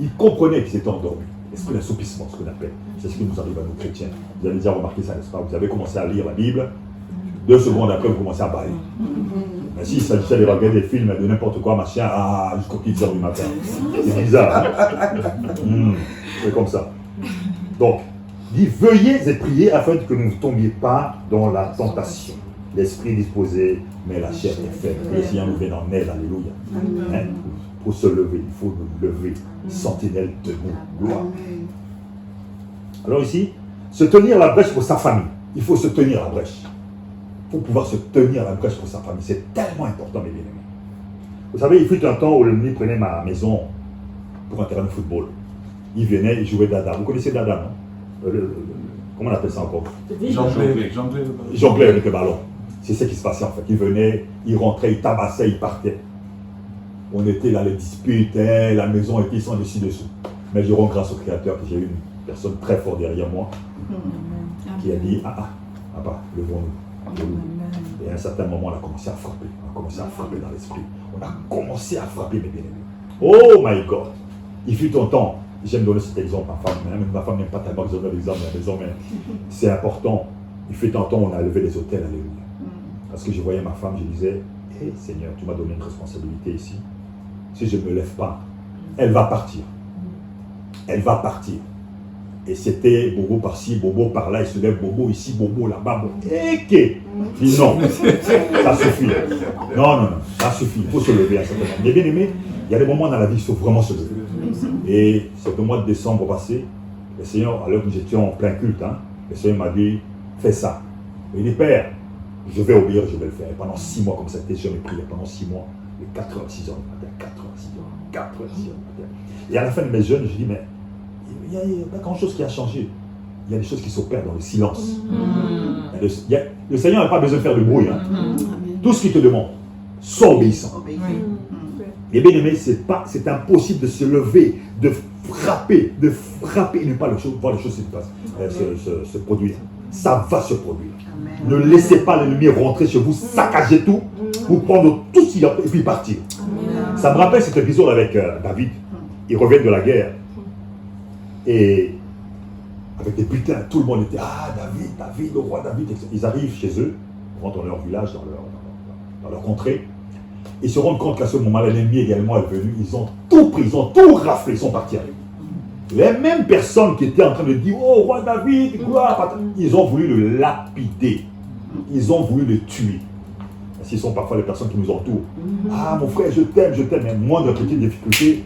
Il comprenait qu'il était endormi. L'esprit d'assoupissement, ce qu'on appelle. C'est ce qui nous arrive à nous chrétiens. Vous avez déjà remarqué ça, n'est-ce pas? Vous avez commencé à lire la Bible, 2 secondes après, vous commencez à bailler. Mais s'il s'agissait de regarder des films de n'importe quoi, machin, jusqu'aux petites heures du matin. C'est bizarre. Hein? C'est comme ça. Donc, dit, veuillez et priez afin que nous ne tombiez pas dans la tentation. L'esprit disposé, mais la chair est faible. Que le Seigneur nous vienne en aide, alléluia. Hein? Pour se lever, il faut nous lever. Sentinelle de nous, gloire. Alors ici, se tenir la brèche pour sa famille. Il faut se tenir la brèche. Il faut pouvoir se tenir la brèche pour sa famille. C'est tellement important, mes bien-aimés. Vous savez, il fut un temps où l'ennemi prenait ma maison pour un terrain de football. Il venait, il jouait dada. Vous connaissez dada, non? Comment on appelle ça encore? Jongler avec le ballon. C'est ce qui se passait en fait. Il venait, il rentrait, il tabassait, il partait. On était là, les disputes, la maison était sans dessus-dessous. Mais je rends grâce au Créateur que j'ai eu une personne très forte derrière moi qui a dit, levons-nous. Et à un certain moment, on a commencé à frapper. On a commencé à frapper dans l'esprit. On a commencé à frapper, mes bien-aimés. Oh my God! Il fut un temps, j'aime donner cet exemple à ma femme, même ma femme n'aime pas tellement que je donne l'exemple à la maison, mais c'est important. Il fut un temps où on a levé des hôtels, alléluia. Parce que je voyais ma femme, je disais, Seigneur, tu m'as donné une responsabilité ici. Si je ne me lève pas, elle va partir. Elle va partir. Et c'était bobo par-ci, bobo par-là, il se lève bobo ici, bobo là-bas. Dis non, ça suffit. Non, ça suffit. Il faut se lever à un certain moment. Mais bien aimé, il y a des moments dans la vie où il faut vraiment se lever. Et c'est au mois de décembre passé, le Seigneur, alors que nous étions en plein culte, le Seigneur m'a dit, fais ça. Il dit, Père, je vais obéir, je vais le faire. Et pendant 6 mois, comme ça, je me priais pendant 6 mois, de 4h à 6h du matin, 4h à 6h, 4h à 6h du matin. Et à la fin de mes jeûnes, je dis, mais il n'y a pas grand-chose qui a changé. Il y a des choses qui s'opèrent dans le silence. Le Seigneur n'a pas besoin de faire de bruit. Tout ce qu'il te demande, sois obéissant. Et bien aimé, c'est impossible de se lever, de frapper et ne pas voir les choses se produire. Ça va se produire. Ne laissez pas l'ennemi rentrer chez vous, saccager tout, vous prendre tout ce qu'il y a et puis partir. Ça me rappelle cet épisode avec David. Il revient de la guerre. Et avec des putains, tout le monde était David, le roi David. Ils arrivent chez eux, rentrent dans leur village, dans leur contrée. Ils se rendent compte qu'à ce moment-là, l'ennemi également est venu. Ils ont tout pris, ils ont tout raflé, ils sont partis avec. Les mêmes personnes qui étaient en train de dire oh roi David, gloire, ils ont voulu le lapider. Ils ont voulu le tuer. Ce sont parfois les personnes qui nous entourent. Mon frère, je t'aime, mais moins de petites difficultés.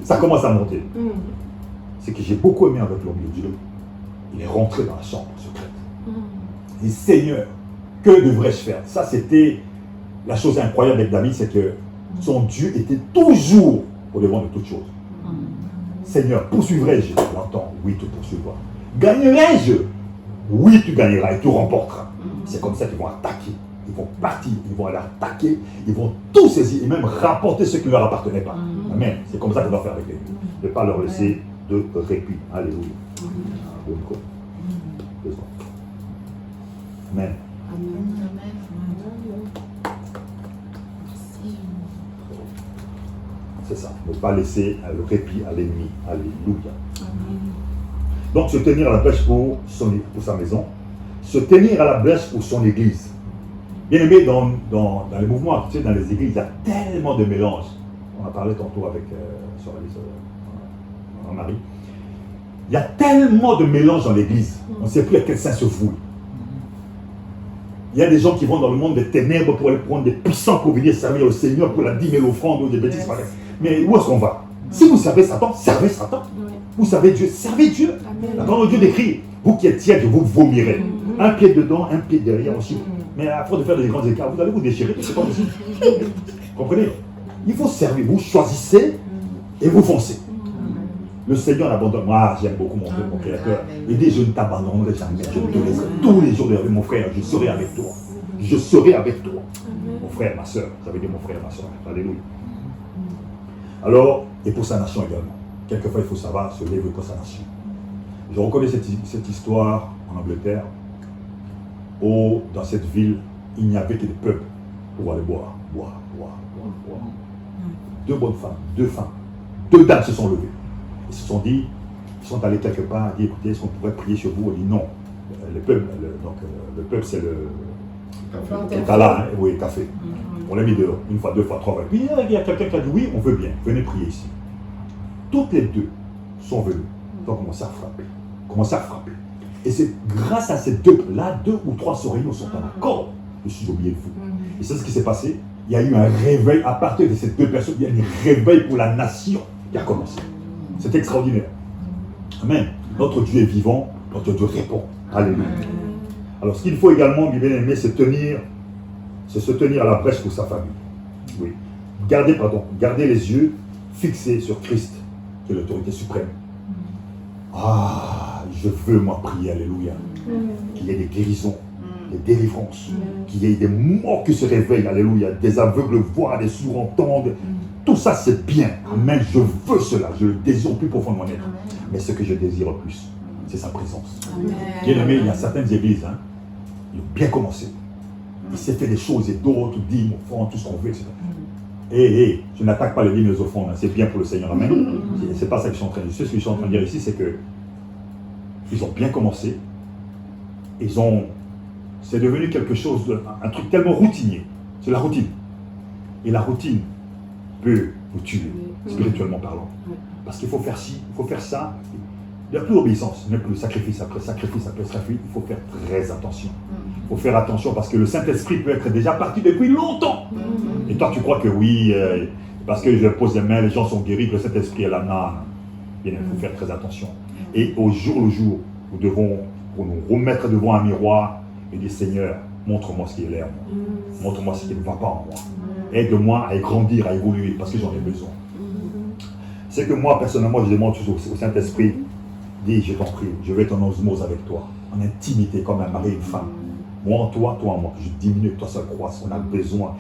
Ça commence à monter. Ce que j'ai beaucoup aimé avec l'homme de Dieu, il est rentré dans la chambre secrète. Il dit Seigneur, que devrais-je faire? Ça, c'était la chose incroyable avec David, c'est que son Dieu était toujours au devant de toutes choses. Seigneur, poursuivrai-je? Tu l'entends? Oui, tu poursuivras. Gagnerai-je? Oui, tu gagneras et tu remporteras. C'est comme ça qu'ils vont attaquer. Ils vont partir, ils vont aller attaquer, ils vont tout saisir et même rapporter ce qui ne leur appartenait pas. Amen. C'est comme ça qu'on doit faire avec eux. Ne pas leur laisser de répit. Alléluia. Amen. C'est ça. Ne pas laisser le répit à l'ennemi. Alléluia. Donc se tenir à la brèche pour sa maison. Se tenir à la brèche pour son église. Bien aimé, dans les mouvements actuels, dans les églises, il y a tellement de mélanges. On a parlé tantôt avec Marie. Il y a tellement de mélanges dans l'église. On ne sait plus à quel saint se vouer. Il y a des gens qui vont dans le monde des ténèbres pour aller prendre des puissants pour venir servir au Seigneur pour la 10 000 offrandes ou des bêtises pareilles. Mais où est-ce qu'on va? Si vous servez Satan, servez Satan. Vous savez Dieu, servez Dieu. La parole de Dieu décrit, vous qui êtes tiède, vous vomirez. Un pied dedans, un pied derrière aussi. Mais à force de faire des grands écarts, vous allez vous déchirer, c'est pas possible. Comprenez? Il faut servir, vous choisissez et vous foncez. Le Seigneur n'abandonne. Moi, j'aime beaucoup mon Dieu, mon Créateur. Il dit, je ne t'abandonnerai jamais. Je te laisserai tous les jours de mon frère. Je serai avec toi. Je serai avec toi. Mon frère, ma soeur. Ça veut dire mon frère, ma soeur. Alléluia. Alors, et pour sa nation également. Quelquefois, il faut savoir se lever pour sa nation. Je reconnais cette histoire en Angleterre, où dans cette ville, il n'y avait que des peuples pour aller boire. Deux bonnes femmes, deux dames se sont levées. Ils se sont dit, ils sont allés quelque part, dit écoutez, est-ce qu'on pourrait prier chez vous? On dit non, le peuple, le peuple c'est le Tala, hein, oui, café. On l'a mis dehors, une fois, deux fois, trois fois. Puis il y a quelqu'un qui a dit oui, on veut bien, venez prier ici. Toutes les deux sont venues. Ils ont commencé à frapper. Et c'est grâce à ces deux-là, 2 ou 3 se réunions sont en accord. Je suis oublié de vous. Et c'est ce qui s'est passé. Il y a eu un réveil à partir de ces 2 personnes. Il y a eu un réveil pour la nation qui a commencé. C'est extraordinaire. Amen. Notre Dieu est vivant, notre Dieu répond. Alléluia. Alors, ce qu'il faut également, bien aimé, c'est se tenir à la brèche pour sa famille. Oui. Gardez les yeux fixés sur Christ, qui est l'autorité suprême. Ah, je veux moi prier, alléluia. Qu'il y ait des guérisons, des délivrances, qu'il y ait des morts qui se réveillent, alléluia. Des aveugles voient, des sourds entendent. Tout ça, c'est bien. Amen. Je veux cela. Je le désire au plus profond de mon être. Mais ce que je désire le plus, c'est sa présence. Bien aimé, il y a certaines églises, hein, ils ont bien commencé. Il s'est fait des choses et d'autres, dîmes, offrandes, tout ce qu'on veut, etc. Je n'attaque pas les dîmes et les offrandes, hein, c'est bien pour le Seigneur, amen. C'est pas ça que je suis en train de dire. Ce que je suis en train de dire ici, c'est que ils ont bien commencé. C'est devenu quelque chose, un truc tellement routinier. C'est la routine. Et la routine peut vous tuer, spirituellement parlant. Parce qu'il faut faire ci, il faut faire ça. Il n'y a plus d'obéissance, il n'y a plus de sacrifice après sacrifice après sacrifice. Il faut faire très attention. Il faut faire attention parce que le Saint-Esprit peut être déjà parti depuis longtemps. Et toi, tu crois que oui, parce que je pose les mains, les gens sont guéris, que le Saint-Esprit est là. Non. Il faut faire très attention. Et au jour le jour, nous devons nous remettre devant un miroir et dire Seigneur, montre-moi ce qui est là en moi. Montre-moi ce qui ne va pas en moi. Aide-moi à grandir, à évoluer, parce que j'en ai besoin. C'est que moi, personnellement, je demande toujours au Saint-Esprit, dis, je t'en prie, je vais être en osmose avec toi, en intimité, comme un mari et une femme. Moi en toi, toi en moi, que je diminue, que toi ça croisse, on a besoin.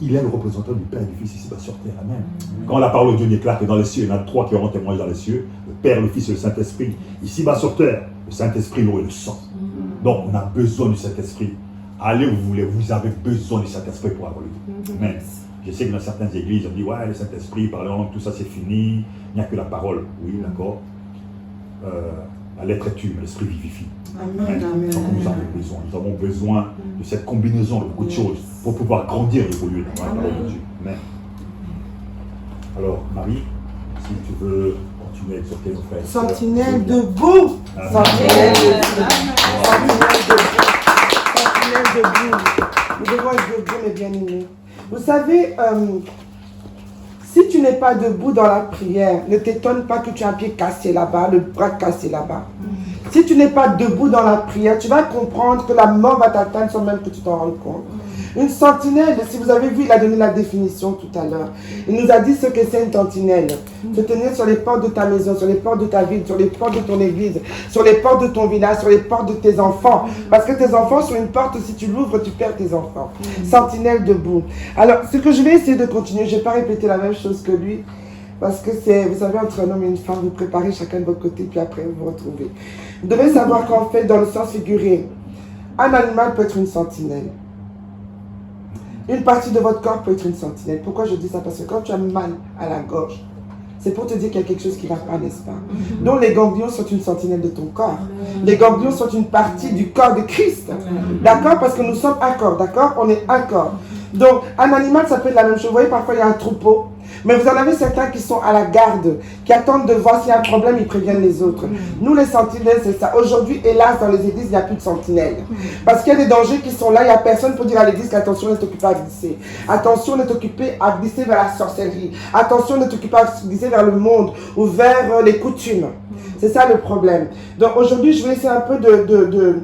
Il est le représentant du Père et du Fils ici-bas sur terre. Amen. Quand la parole de Dieu éclate dans les cieux, il y en a 3 qui auront témoigné dans les cieux, le Père, le Fils et le Saint-Esprit. Ici-bas sur terre, le Saint-Esprit, l'eau et le sang. Donc on a besoin du Saint-Esprit. Allez où vous voulez, vous avez besoin du Saint-Esprit pour avoir lui. Amen. Je sais que dans certaines églises, on dit, ouais, le Saint-Esprit, parler en langue, tout ça c'est fini, il n'y a que la parole. Oui, d'accord. La lettre est tue, mais l'esprit vivifie. Amen. Donc nous avons besoin de cette combinaison de beaucoup de choses pour pouvoir grandir et évoluer dans la parole de Dieu. Amen. Alors, Marie, si tu veux continuer à exhorter nos frères. Sentinelle debout. Sentinelle debout. Nous devons être debout, mes bien-aimés. Vous savez, si tu n'es pas debout dans la prière, ne t'étonne pas que tu as un pied cassé là-bas, le bras cassé là-bas. Si tu n'es pas debout dans la prière, tu vas comprendre que la mort va t'atteindre sans même que tu t'en rendes compte. Une sentinelle, si vous avez vu, il a donné la définition tout à l'heure. Il nous a dit ce que c'est une sentinelle. Se tenir sur les portes de ta maison, sur les portes de ta ville, sur les portes de ton église, sur les portes de ton village, sur les portes de tes enfants. Parce que tes enfants sont une porte, si tu l'ouvres, tu perds tes enfants. Sentinelle debout. Alors, ce que je vais essayer de continuer, je ne vais pas répéter la même chose que lui. Parce que c'est, vous savez, entre un homme et une femme, vous préparez chacun de votre côté, puis après vous vous retrouvez. Vous devez savoir qu'en fait, dans le sens figuré, un animal peut être une sentinelle. Une partie de votre corps peut être une sentinelle. Pourquoi je dis ça? Parce que quand tu as mal à la gorge, c'est pour te dire qu'il y a quelque chose qui ne va pas, n'est-ce pas? Donc les ganglions sont une sentinelle de ton corps. Les ganglions sont une partie du corps de Christ. D'accord? Parce que nous sommes un corps, d'accord? On est un corps. Donc un animal, ça peut être la même chose. Vous voyez, parfois il y a un troupeau. Mais vous en avez certains qui sont à la garde, qui attendent de voir s'il y a un problème, ils préviennent les autres. Nous, les sentinelles, c'est ça. Aujourd'hui, hélas, dans les églises, il n'y a plus de sentinelles. Parce qu'il y a des dangers qui sont là, il n'y a personne pour dire à l'église qu'attention, on est occupé à glisser. Attention, on est occupé à glisser vers la sorcellerie. Attention, on est occupé à glisser vers le monde ou vers les coutumes. C'est ça le problème. Donc aujourd'hui, je vais essayer un peu de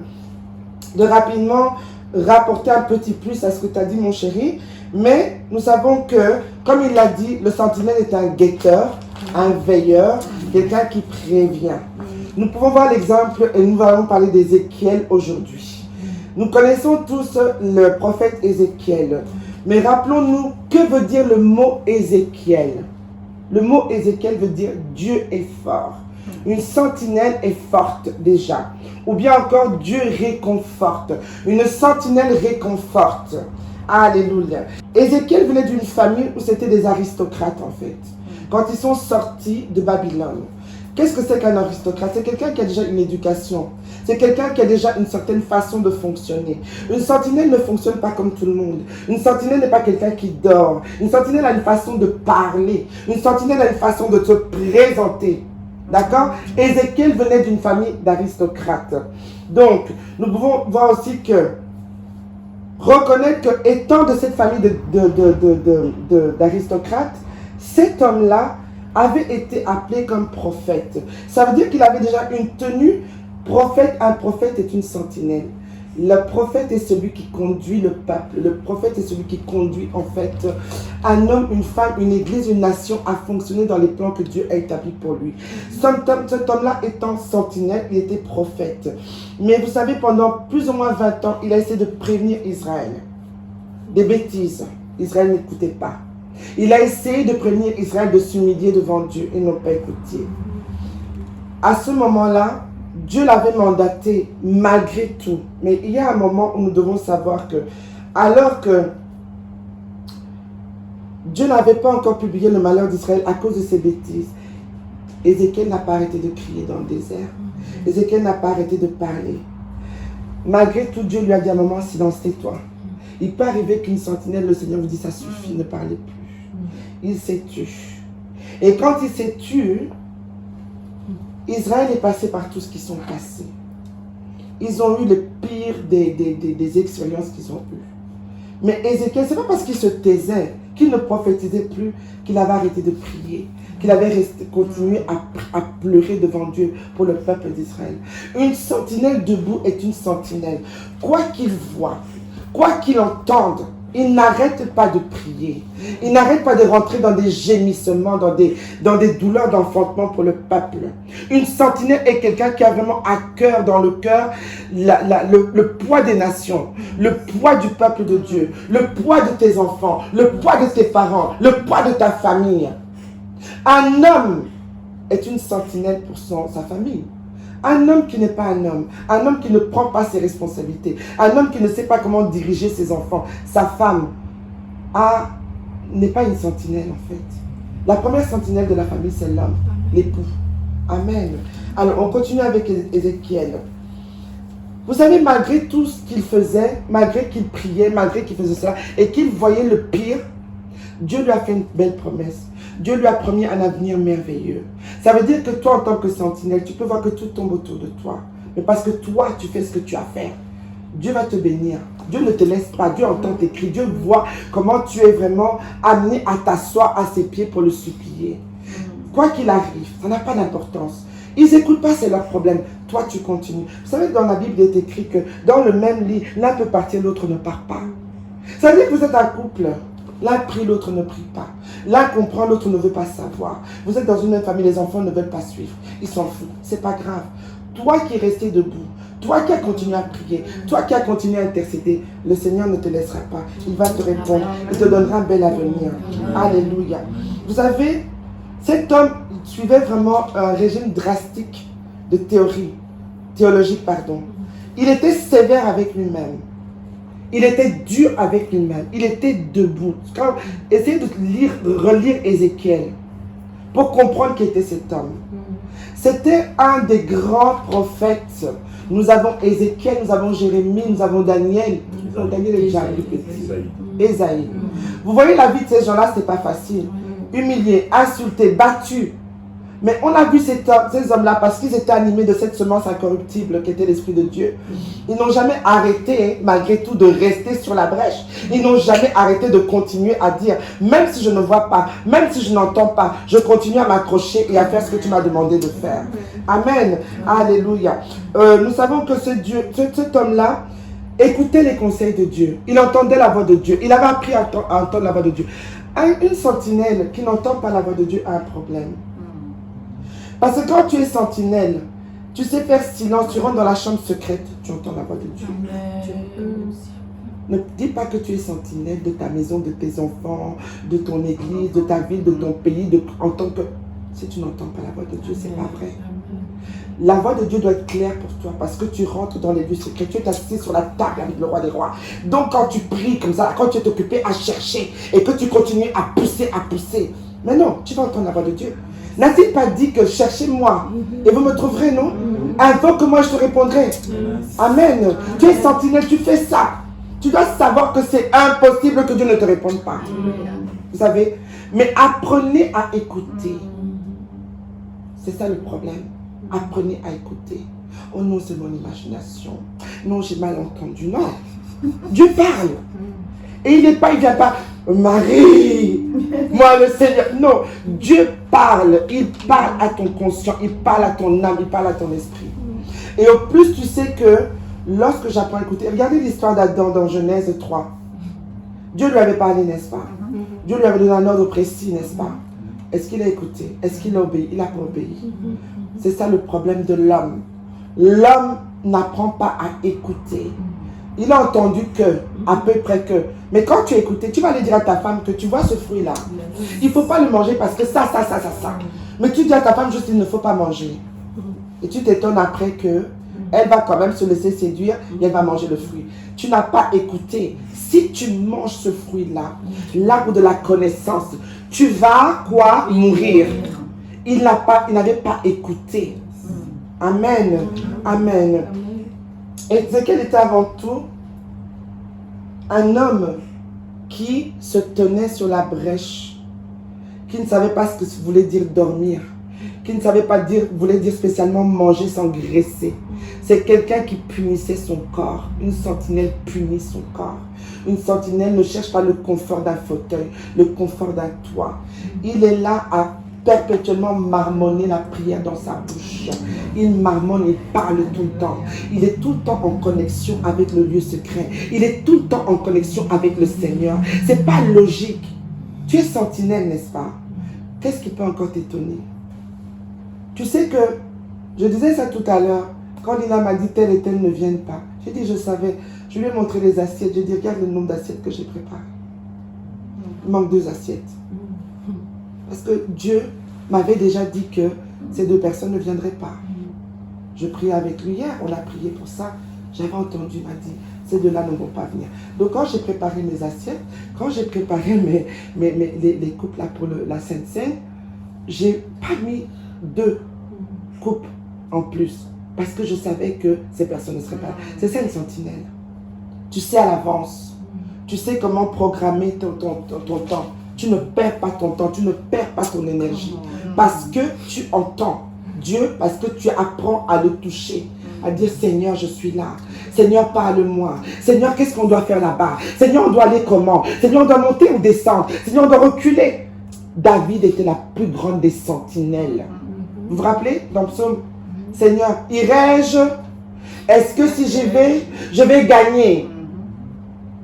rapidement rapporter un petit plus à ce que tu as dit, mon chéri. Mais nous savons que, comme il l'a dit, le sentinelle est un guetteur, un veilleur, quelqu'un qui prévient. Nous pouvons voir l'exemple, et nous allons parler d'Ézéchiel aujourd'hui. Nous connaissons tous le prophète Ézéchiel. Mais rappelons-nous, que veut dire le mot Ézéchiel? Le mot Ézéchiel veut dire Dieu est fort. Une sentinelle est forte déjà. Ou bien encore Dieu réconforte. Une sentinelle réconforte. Alléluia. Ézéchiel venait d'une famille où c'était des aristocrates en fait. Quand ils sont sortis de Babylone. Qu'est-ce que c'est qu'un aristocrate? C'est quelqu'un qui a déjà une éducation. C'est quelqu'un qui a déjà une certaine façon de fonctionner. Une sentinelle ne fonctionne pas comme tout le monde. Une sentinelle n'est pas quelqu'un qui dort. Une sentinelle a une façon de parler. Une sentinelle a une façon de se présenter. D'accord? Ézéchiel venait d'une famille d'aristocrates. Donc, nous pouvons voir aussi que reconnaître que étant de cette famille d'aristocrates, cet homme-là avait été appelé comme prophète. Ça veut dire qu'il avait déjà une tenue prophète. Un prophète est une sentinelle. Le prophète est celui qui conduit le peuple. Le prophète est celui qui conduit en fait un homme, une femme, une église, une nation à fonctionner dans les plans que Dieu a établis pour lui. Cet homme-là étant sentinelle, il était prophète. Mais vous savez, pendant plus ou moins 20 ans, il a essayé de prévenir Israël des bêtises. Israël n'écoutait pas. Il a essayé de prévenir Israël de s'humilier devant Dieu et n'ont pas écouté. À ce moment-là, Dieu l'avait mandaté malgré tout. Mais il y a un moment où nous devons savoir que, alors que Dieu n'avait pas encore publié le malheur d'Israël à cause de ses bêtises, Ézéchiel n'a pas arrêté de crier dans le désert. Ézéchiel n'a pas arrêté de parler. Malgré tout, Dieu lui a dit à un moment, silence, tais-toi. Il peut arriver qu'une sentinelle, le Seigneur vous dit, ça suffit, ne parlez plus. Il s'est tué. Et quand il s'est tué, Israël est passé par tout ce qu'ils sont passés. Ils ont eu le pire des expériences qu'ils ont eues. Mais Ézéchiel, ce n'est pas parce qu'il se taisait, qu'il ne prophétisait plus, qu'il avait arrêté de prier, qu'il avait continué à pleurer devant Dieu pour le peuple d'Israël. Une sentinelle debout est une sentinelle. Quoi qu'il voit, quoi qu'il entende, il n'arrête pas de prier. Il n'arrête pas de rentrer dans des gémissements, dans des douleurs d'enfantement pour le peuple. Une sentinelle est quelqu'un qui a vraiment à cœur, dans le cœur, le poids des nations, le poids du peuple de Dieu, le poids de tes enfants, le poids de tes parents, le poids de ta famille. Un homme est une sentinelle pour sa famille. Un homme qui n'est pas un homme qui ne prend pas ses responsabilités, un homme qui ne sait pas comment diriger ses enfants, sa femme, n'est pas une sentinelle en fait. La première sentinelle de la famille, c'est l'homme, l'époux. Amen. Alors, on continue avec Ézéchiel. Vous savez, malgré tout ce qu'il faisait, malgré qu'il priait, malgré qu'il faisait ça, et qu'il voyait le pire, Dieu lui a fait une belle promesse. Dieu lui a promis un avenir merveilleux. Ça veut dire que toi, en tant que sentinelle, tu peux voir que tout tombe autour de toi. Mais parce que toi, tu fais ce que tu as à faire, Dieu va te bénir. Dieu ne te laisse pas. Dieu entend tes cris. Dieu voit comment tu es vraiment amené à t'asseoir à ses pieds pour le supplier. Quoi qu'il arrive, ça n'a pas d'importance. Ils n'écoutent pas, c'est leur problème. Toi, tu continues. Vous savez, dans la Bible, il est écrit que dans le même lit, l'un peut partir, l'autre ne part pas. Ça veut dire que vous êtes un couple. L'un prie, l'autre ne prie pas. L'un comprend, l'autre ne veut pas savoir. Vous êtes dans une même famille, les enfants ne veulent pas suivre. Ils s'en foutent. C'est pas grave. Toi qui es resté debout, toi qui as continué à prier, toi qui as continué à intercéder, le Seigneur ne te laissera pas. Il va te répondre. Il te donnera un bel avenir. Alléluia. Vous savez, cet homme suivait vraiment un régime drastique de théologique. Il était sévère avec lui-même. Il était dur avec lui-même. Il était debout. Essayez de relire Ézéchiel pour comprendre qui était cet homme. C'était un des grands prophètes. Nous avons Ézéchiel, nous avons Jérémie, nous avons Daniel. Daniel est déjà plus petit. Ésaïe. Vous voyez la vie de ces gens-là, ce n'est pas facile. Humiliés, insultés, battus. Mais on a vu ces hommes-là parce qu'ils étaient animés de cette semence incorruptible qui était l'Esprit de Dieu. Ils n'ont jamais arrêté, malgré tout, de rester sur la brèche. Ils n'ont jamais arrêté de continuer à dire, même si je ne vois pas, même si je n'entends pas, je continue à m'accrocher et à faire ce que tu m'as demandé de faire. Amen. Alléluia. Nous savons que cet homme-là écoutait les conseils de Dieu. Il entendait la voix de Dieu. Il avait appris à entendre la voix de Dieu. Une sentinelle qui n'entend pas la voix de Dieu a un problème. Parce que quand tu es sentinelle, tu sais faire silence, tu rentres dans la chambre secrète, tu entends la voix de Dieu. Ne dis pas que tu es sentinelle de ta maison, de tes enfants, de ton église, de ta ville, de ton pays, en tant que... Si tu n'entends pas la voix de Dieu, c'est pas vrai. La voix de Dieu doit être claire pour toi parce que tu rentres dans les lieux secrets, tu es assis sur la table avec le roi des rois. Donc quand tu pries comme ça, quand tu es occupé à chercher et que tu continues à pousser, mais non, tu vas entendre la voix de Dieu. N'a-t-il pas dit que cherchez-moi et vous me trouverez, non? Invoque-moi, je te répondrai. Amen. Tu es sentinelle, tu fais ça. Tu dois savoir que c'est impossible que Dieu ne te réponde pas. Vous savez? Mais apprenez à écouter. C'est ça le problème. Apprenez à écouter. Oh non, c'est mon imagination. Non, j'ai mal entendu. Non. Dieu parle. Et il vient pas, Marie, moi le Seigneur. Non, Dieu parle. Il parle à ton conscient, il parle à ton âme, il parle à ton esprit. Et au plus, tu sais que lorsque j'apprends à écouter, regardez l'histoire d'Adam dans Genèse 3. Dieu lui avait parlé, n'est-ce pas? Dieu lui avait donné un ordre précis, n'est-ce pas? Est-ce qu'il a écouté? Est-ce qu'il a obéi? Il n'a pas obéi. C'est ça le problème de l'homme. L'homme n'apprend pas à écouter. Il a entendu que, à peu près que. Mais quand tu as écouté, tu vas aller dire à ta femme que tu vois ce fruit-là. Il ne faut pas le manger parce que ça. Mais tu dis à ta femme juste il ne faut pas manger. Et tu t'étonnes après que elle va quand même se laisser séduire et elle va manger le fruit. Tu n'as pas écouté. Si tu manges ce fruit-là, l'arbre de la connaissance, tu vas quoi? Mourir. Il n'avait pas écouté. Amen. Amen. Ézéchiel était avant tout un homme qui se tenait sur la brèche, qui ne savait pas ce que voulait dire dormir, qui ne savait pas voulait dire spécialement manger, s'engraisser. C'est quelqu'un qui punissait son corps. Une sentinelle punit son corps. Une sentinelle ne cherche pas le confort d'un fauteuil, le confort d'un toit. Il est là à perpétuellement marmonner la prière dans sa bouche. Il marmonne, il parle tout le temps. Il est tout le temps en connexion avec le lieu secret. Il est tout le temps en connexion avec le Seigneur. C'est pas logique. Tu es sentinelle, n'est-ce pas? Qu'est-ce qui peut encore t'étonner? Tu sais que, je disais ça tout à l'heure, quand Lina m'a dit tel et tel ne viennent pas. J'ai dit, je savais. Je lui ai montré les assiettes. J'ai dit, regarde le nombre d'assiettes que j'ai préparées. Il manque 2 assiettes. Parce que Dieu m'avait déjà dit que ces 2 personnes ne viendraient pas. Je priais avec lui hier, on a prié pour ça. J'avais entendu, il m'a dit, ces 2-là ne vont pas venir. Donc quand j'ai préparé mes assiettes, quand j'ai préparé les coupes là pour la Sainte Seine, j'ai pas mis 2 coupes en plus. Parce que je savais que ces personnes ne seraient pas là. C'est ça une sentinelle. Tu sais à l'avance. Tu sais comment programmer ton temps. Tu ne perds pas ton temps, tu ne perds pas ton énergie. Parce que tu entends Dieu, parce que tu apprends à le toucher. À dire, Seigneur, je suis là. Seigneur, parle-moi. Seigneur, qu'est-ce qu'on doit faire là-bas? Seigneur, on doit aller comment? Seigneur, on doit monter ou descendre? Seigneur, on doit reculer. David était la plus grande des sentinelles. Vous vous rappelez dans le psaume? Seigneur, irai-je? Est-ce que si j'y vais, je vais gagner?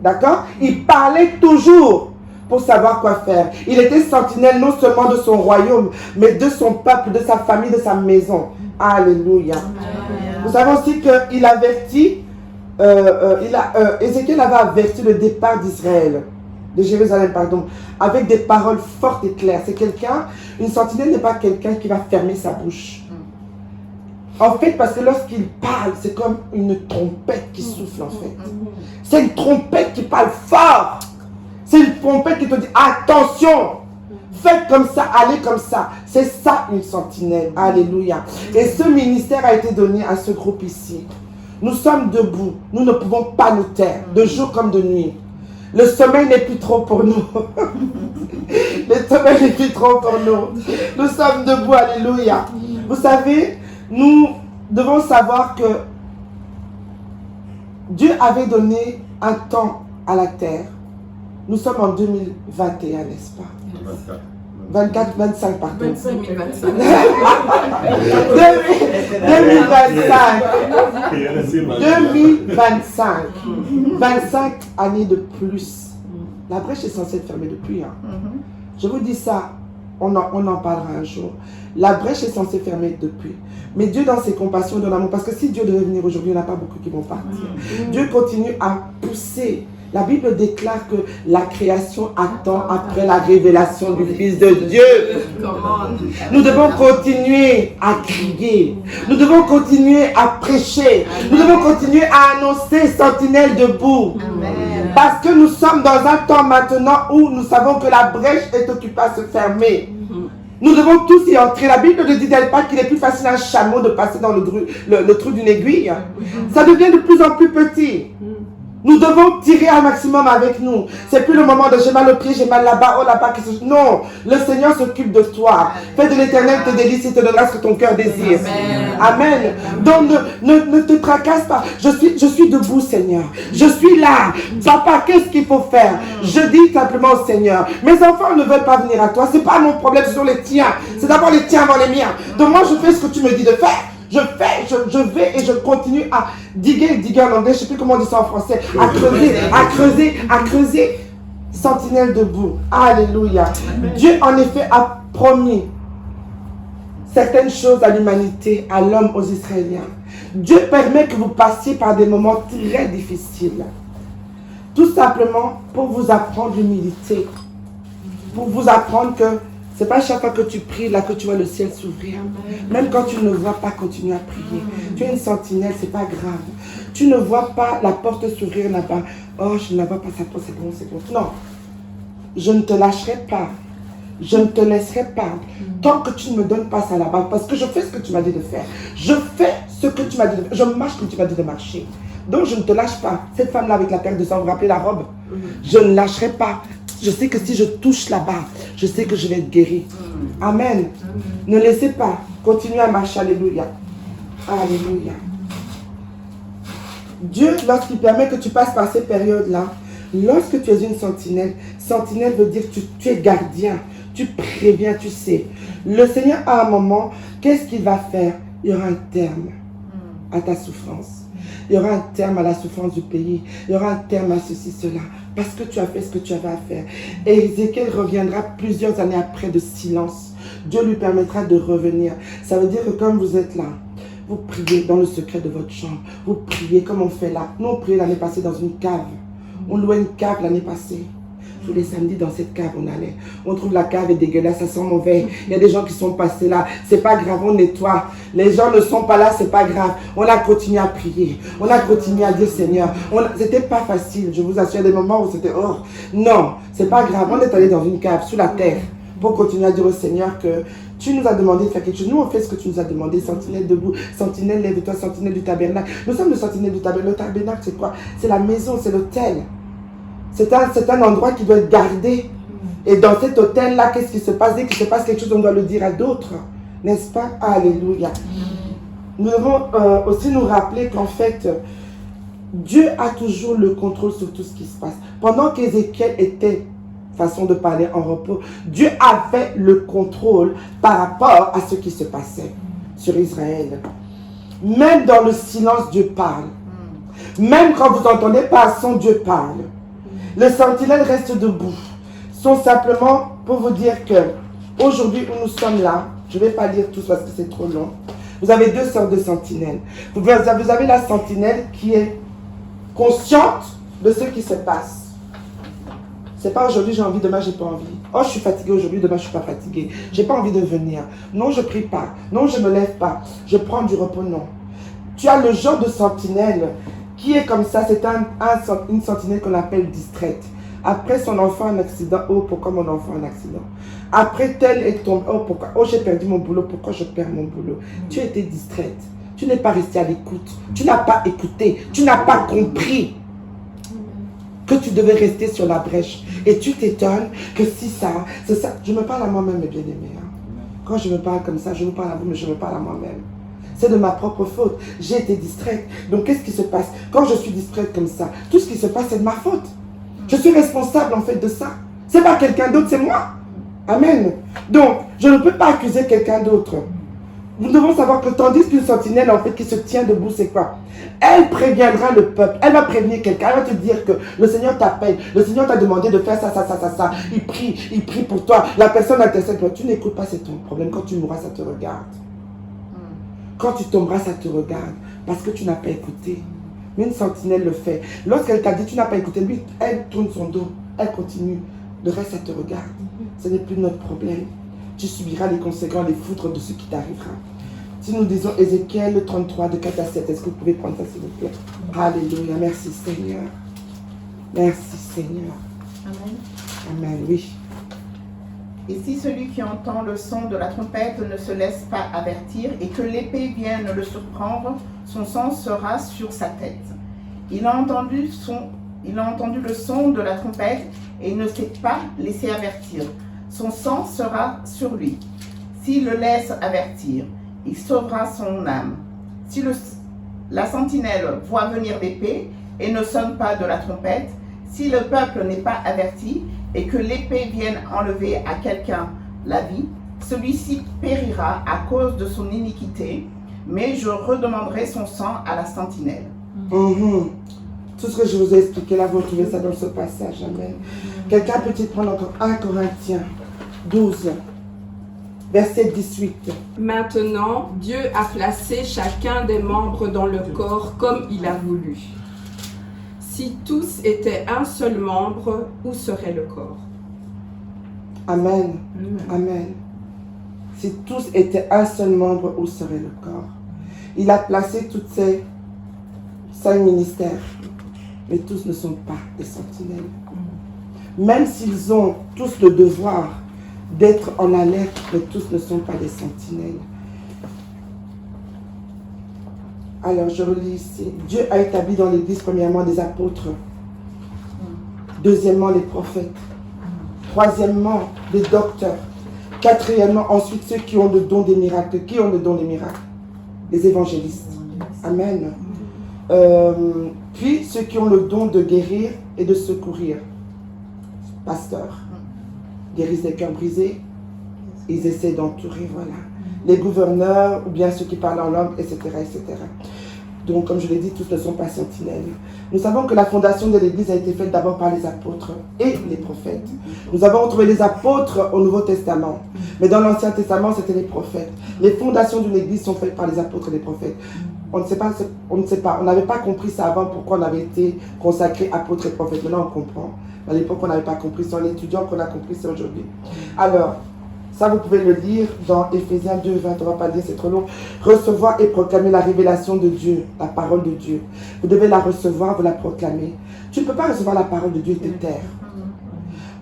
D'accord? Il parlait toujours pour savoir quoi faire. Il était sentinelle non seulement de son royaume, mais de son peuple, de sa famille, de sa maison. Alléluia. Vous savez aussi qu'il avertit, Ézéchiel avait averti le départ d'Israël, de Jérusalem, pardon, avec des paroles fortes et claires. C'est quelqu'un, une sentinelle n'est pas quelqu'un qui va fermer sa bouche. En fait, parce que lorsqu'il parle, c'est comme une trompette qui souffle en fait. C'est une trompette qui parle fort. C'est une trompette qui te dit, attention, faites comme ça, allez comme ça. C'est ça une sentinelle. Alléluia. Et ce ministère a été donné à ce groupe ici. Nous sommes debout. Nous ne pouvons pas nous taire, de jour comme de nuit. Le sommeil n'est plus trop pour nous. Le sommeil n'est plus trop pour nous. Nous sommes debout, alléluia. Vous savez, nous devons savoir que Dieu avait donné un temps à la terre. Nous sommes en 2021, n'est-ce pas? 24, 25, pardon. 25 2025. 2025. 25 années de plus. La brèche est censée être fermée depuis. Hein. Je vous dis ça, on en parlera un jour. La brèche est censée fermer depuis. Mais Dieu, dans ses compassions, dans l'amour, parce que si Dieu devait venir aujourd'hui, il n'y en a pas beaucoup qui vont partir. Dieu continue à pousser. La Bible déclare que la création attend après la révélation du Fils de Dieu. Nous devons continuer à crier. Nous devons continuer à prêcher. Nous devons continuer à annoncer sentinelle debout. Parce que nous sommes dans un temps maintenant où nous savons que la brèche est occupée à se fermer. Nous devons tous y entrer. La Bible ne dit-elle pas qu'il est plus facile à un chameau de passer dans le trou d'une aiguille? Ça devient de plus en plus petit. Nous devons tirer un maximum avec nous. C'est plus le moment de j'ai mal au pied, j'ai mal là-bas, oh là-bas. Non, le Seigneur s'occupe de toi. Fais de l'Éternel tes délices et te donnera ce que ton cœur désire. Amen. Donc ne te tracasse pas. Je suis debout, Seigneur. Je suis là. Papa, qu'est-ce qu'il faut faire? Je dis simplement au Seigneur, mes enfants ne veulent pas venir à toi. Ce n'est pas mon problème, ce sont les tiens. C'est d'abord les tiens avant les miens. Donc moi, je fais ce que tu me dis de faire. Je vais et je continue à diguer en anglais, je ne sais plus comment on dit ça en français, à creuser. Sentinelle debout. Alléluia. Dieu en effet a promis certaines choses à l'humanité, à l'homme, aux Israéliens. Dieu permet que vous passiez par des moments très difficiles. Tout simplement pour vous apprendre l'humilité. Pour vous apprendre que c'est pas chaque fois que tu pries là que tu vois le ciel s'ouvrir. Même quand tu ne vois pas, continue à prier. Tu es une sentinelle, c'est pas grave. Tu ne vois pas la porte s'ouvrir là-bas. Oh, je ne la vois pas, ça porte, c'est bon, c'est bon. Non. Je ne te lâcherai pas. Je ne te laisserai pas. Tant que tu ne me donnes pas ça là-bas. Parce que je fais ce que tu m'as dit de faire. Je fais ce que tu m'as dit de faire. Je marche comme tu m'as dit de marcher. Donc je ne te lâche pas. Cette femme-là avec la paire de sang, vous vous rappelez la robe? Je ne lâcherai pas. Je sais que si je touche là-bas, je sais que je vais être guéri. Amen. Ne laissez pas. Continuez à marcher. Alléluia. Alléluia. Dieu, lorsqu'il permet que tu passes par ces périodes-là, lorsque tu es une sentinelle, sentinelle veut dire que tu es gardien. Tu préviens, tu sais. Le Seigneur, à un moment, qu'est-ce qu'il va faire? Il y aura un terme à ta souffrance. Il y aura un terme à la souffrance du pays. Il y aura un terme à ceci, cela. Parce que tu as fait ce que tu avais à faire. Et Ézéchiel reviendra plusieurs années après de silence. Dieu lui permettra de revenir. Ça veut dire que comme vous êtes là, vous priez dans le secret de votre chambre. Vous priez comme on fait là. Nous, on priait l'année passée dans une cave. On louait une cave l'année passée. Tous les samedis, dans cette cave, on allait. On trouve la cave est dégueulasse, ça sent mauvais. Il y a des gens qui sont passés là. C'est pas grave, on nettoie. Les gens ne sont pas là, c'est pas grave. On a continué à prier. On a continué à dire Seigneur. C'était pas facile. Je vous assure, des moments où c'était oh. Non, c'est pas grave. On est allé dans une cave, sous la terre, pour continuer à dire au Seigneur que tu nous as demandé de faire quelque chose. Nous, on fait ce que tu nous as demandé. Sentinelle debout, sentinelle, lève-toi, sentinelle du tabernacle. Nous sommes le sentinelle du tabernacle. Le tabernacle, c'est quoi? C'est la maison, c'est l'hôtel. C'est un endroit qui doit être gardé. Et dans cet hôtel-là, qu'est-ce qui se passe? Dès qu'il se passe quelque chose, on doit le dire à d'autres. N'est-ce pas? Alléluia. Nous devons aussi nous rappeler qu'en fait, Dieu a toujours le contrôle sur tout ce qui se passe. Pendant qu'Ézéchiel était, façon de parler, en repos, Dieu avait le contrôle par rapport à ce qui se passait sur Israël. Même dans le silence, Dieu parle. Même quand vous n'entendez pas son, Dieu parle. Les sentinelles restent debout. Sont simplement pour vous dire que aujourd'hui où nous sommes là, je ne vais pas lire tout parce que c'est trop long. Vous avez deux sortes de sentinelles. Vous avez la sentinelle qui est consciente de ce qui se passe. C'est pas aujourd'hui j'ai envie, demain j'ai pas envie. Oh, je suis fatiguée aujourd'hui, demain je suis pas fatiguée. J'ai pas envie de venir. Non, je prie pas. Non, je me lève pas. Je prends du repos. Non. Tu as le genre de sentinelle qui est comme ça, c'est une sentinelle qu'on appelle distraite. Après son enfant un accident, oh pourquoi mon enfant un accident? Après tel est tombé, oh pourquoi? Oh j'ai perdu mon boulot, pourquoi je perds mon boulot? Tu as été distraite, tu n'es pas resté à l'écoute, tu n'as pas écouté, tu n'as pas compris que tu devais rester sur la brèche. Et tu t'étonnes que si ça, c'est ça. Je me parle à moi-même mes bien-aimés. Quand je me parle comme ça, je me parle à vous, mais je me parle à moi-même. C'est de ma propre faute. J'ai été distraite. Donc, qu'est-ce qui se passe? Quand je suis distraite comme ça, tout ce qui se passe, c'est de ma faute. Je suis responsable, en fait, de ça. C'est pas quelqu'un d'autre, c'est moi. Amen. Donc, je ne peux pas accuser quelqu'un d'autre. Nous devons savoir que tandis qu'une sentinelle, en fait, qui se tient debout, c'est quoi? Elle préviendra le peuple. Elle va prévenir quelqu'un. Elle va te dire que le Seigneur t'appelle. Le Seigneur t'a demandé de faire ça, ça, ça, ça, ça. Il prie pour toi. La personne intercède pour toi. Tu n'écoutes pas, c'est ton problème. Quand tu mourras, ça te regarde. Quand tu tomberas, ça te regarde. Parce que tu n'as pas écouté. Mais une sentinelle le fait. Lorsqu'elle t'a dit, tu n'as pas écouté, lui, elle tourne son dos. Elle continue. Le reste, ça te regarde. Ce n'est plus notre problème. Tu subiras les conséquences, les foudres de ce qui t'arrivera. Si nous disons Ézéchiel 33, de 4 à 7, est-ce que vous pouvez prendre ça, s'il vous plaît? Alléluia. Merci, Seigneur. Merci, Seigneur. Amen. Amen, oui. Et si celui qui entend le son de la trompette ne se laisse pas avertir et que l'épée vienne le surprendre, son sang sera sur sa tête. Il a entendu le son de la trompette et il ne s'est pas laissé avertir. Son sang sera sur lui. S'il le laisse avertir, il sauvera son âme. Si la sentinelle voit venir l'épée et ne sonne pas de la trompette, si le peuple n'est pas averti et que l'épée vienne enlever à quelqu'un la vie, celui-ci périra à cause de son iniquité, mais je redemanderai son sang à la sentinelle. Tout ce que je vous ai expliqué là, vous trouvez ça dans ce passage. Amen. Quelqu'un peut-il prendre encore 1 Corinthiens 12, verset 18. Maintenant, Dieu a placé chacun des membres dans le corps comme il a voulu. Si tous étaient un seul membre, où serait le corps? Amen. Amen. Si tous étaient un seul membre, où serait le corps? Il a placé tous ces 5 ministères, mais tous ne sont pas des sentinelles. Même s'ils ont tous le devoir d'être en alerte, mais tous ne sont pas des sentinelles. Alors, je relis ici. Dieu a établi dans l'Église, premièrement, des apôtres. Deuxièmement, les prophètes. Troisièmement, des docteurs. Quatrièmement, ensuite, ceux qui ont le don des miracles. Qui ont le don des miracles? Les évangélistes. Amen. Puis, ceux qui ont le don de guérir et de secourir. Pasteurs. Guérissent des cœurs brisés. Ils essaient d'entourer, voilà. Les gouverneurs, ou bien ceux qui parlent en langue, etc., etc. Donc, comme je l'ai dit, tous ne sont pas sentinelles. Nous savons que la fondation de l'Église a été faite d'abord par les apôtres et les prophètes. Nous avons retrouvé les apôtres au Nouveau Testament. Mais dans l'Ancien Testament, c'était les prophètes. Les fondations d'une Église sont faites par les apôtres et les prophètes. On ne sait pas, on n'avait pas compris ça avant, pourquoi on avait été consacré apôtres et prophètes. Maintenant, on comprend. À l'époque, on n'avait pas compris. C'est en étudiant qu'on a compris ça aujourd'hui. Alors, ça, vous pouvez le lire dans Éphésiens 2, 20, on ne va pas le dire, c'est trop long. Recevoir et proclamer la révélation de Dieu, la parole de Dieu. Vous devez la recevoir, vous la proclamer. Tu ne peux pas recevoir la parole de Dieu et te taire.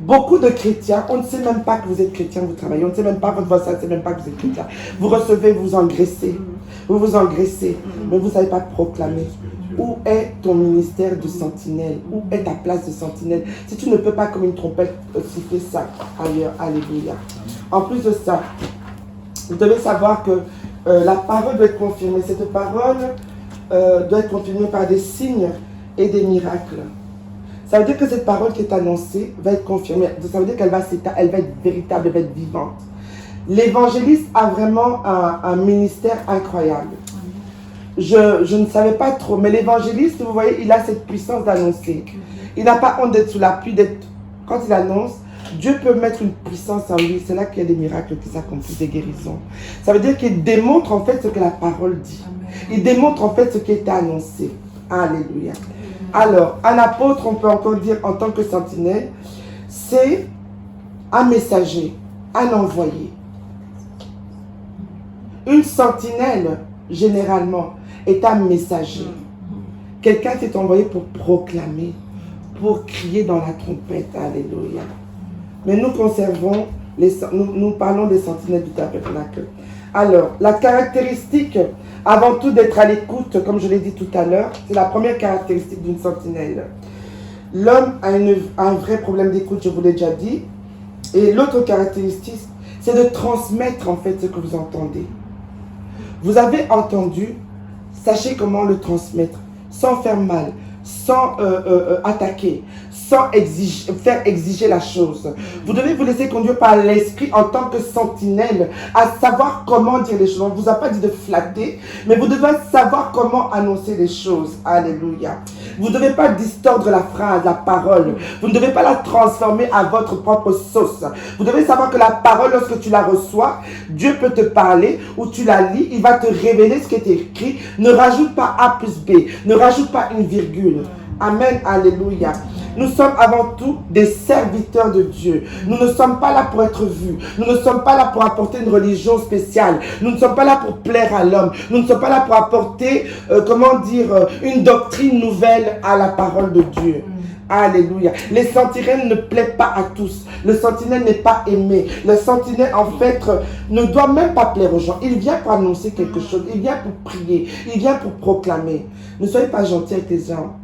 Beaucoup de chrétiens, on ne sait même pas que vous êtes chrétien, vous travaillez. On ne sait même pas, votre voisin ne sait même pas que vous êtes chrétien. Vous recevez, vous vous engraissez. Vous vous engraissez, mais vous ne savez pas proclamer. Où est ton ministère de sentinelle? Où est ta place de sentinelle? Si tu ne peux pas comme une trompette siffler ça ailleurs, alléluia. En plus de ça, vous devez savoir que la parole doit être confirmée. Cette parole doit être confirmée par des signes et des miracles. Ça veut dire que cette parole qui est annoncée va être confirmée. Ça veut dire qu'elle va s'éteindre, elle va être véritable, elle va être vivante. L'évangéliste a vraiment un ministère incroyable. Je ne savais pas trop, mais l'évangéliste, vous voyez, il a cette puissance d'annoncer. Il n'a pas honte d'être sous la pluie, quand il annonce, Dieu peut mettre une puissance en lui. C'est là qu'il y a des miracles qui s'accomplissent, des guérisons. Ça veut dire qu'il démontre en fait ce que la parole dit. Il démontre en fait ce qui est annoncé. Alléluia. Alors, un apôtre, on peut encore dire en tant que sentinelle, c'est un messager, un envoyé. Une sentinelle, généralement, est un messager. Quelqu'un qui est envoyé pour proclamer, pour crier dans la trompette. Alléluia. Mais nous conservons, nous parlons des sentinelles du tabernacle. Alors, la caractéristique, avant tout d'être à l'écoute, comme je l'ai dit tout à l'heure, c'est la première caractéristique d'une sentinelle. L'homme a un vrai problème d'écoute, je vous l'ai déjà dit. Et l'autre caractéristique, c'est de transmettre en fait ce que vous entendez. Vous avez entendu, sachez comment le transmettre, sans faire mal, sans attaquer, sans faire exiger la chose. Vous devez vous laisser conduire par l'esprit en tant que sentinelle, à savoir comment dire les choses. On ne vous a pas dit de flatter, mais vous devez savoir comment annoncer les choses. Alléluia. Vous ne devez pas distordre la phrase, la parole. Vous ne devez pas la transformer à votre propre sauce. Vous devez savoir que la parole, lorsque tu la reçois, Dieu peut te parler, ou tu la lis, il va te révéler ce qui est écrit. Ne rajoute pas A plus B, ne rajoute pas une virgule. Amen, alléluia. Nous sommes avant tout des serviteurs de Dieu. Nous ne sommes pas là pour être vus. Nous ne sommes pas là pour apporter une religion spéciale. Nous ne sommes pas là pour plaire à l'homme. Nous ne sommes pas là pour apporter, une doctrine nouvelle à la parole de Dieu. Alléluia. Les sentinelles ne plaisent pas à tous. Le sentinelle n'est pas aimé. Le sentinelle, en fait, ne doit même pas plaire aux gens. Il vient pour annoncer quelque chose. Il vient pour prier. Il vient pour proclamer. Ne soyez pas gentils avec les gens.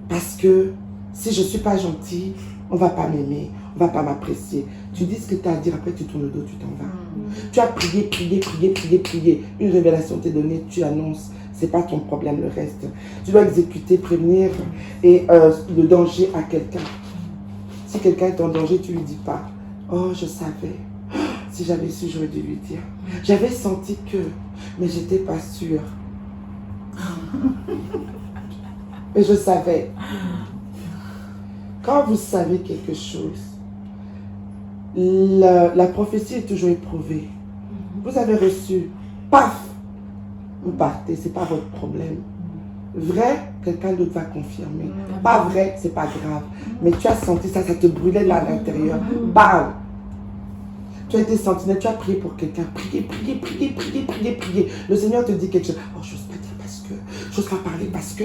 Parce que si je ne suis pas gentil, on ne va pas m'aimer. On ne va pas m'apprécier. Tu dis ce que tu as à dire, après tu tournes le dos, tu t'en vas. Tu as prié. Une révélation t'est donnée, tu annonces. Ce n'est pas ton problème, le reste. Tu dois exécuter, prévenir et le danger à quelqu'un. Si quelqu'un est en danger, tu ne lui dis pas. Oh, je savais. Si j'avais su, j'aurais dû lui dire. J'avais senti que, mais je n'étais pas sûre. Mais je savais. Quand vous savez quelque chose, la prophétie est toujours éprouvée. Vous avez reçu, paf, vous partez, ce n'est pas votre problème. Vrai, quelqu'un d'autre va confirmer. Pas vrai, c'est pas grave. Mais tu as senti ça, ça te brûlait là à l'intérieur. Parle. Tu as été sentinelle, tu as prié pour quelqu'un. Priez. Le Seigneur te dit quelque chose. Oh, j'ose pas dire parce que, j'ose pas parler parce que,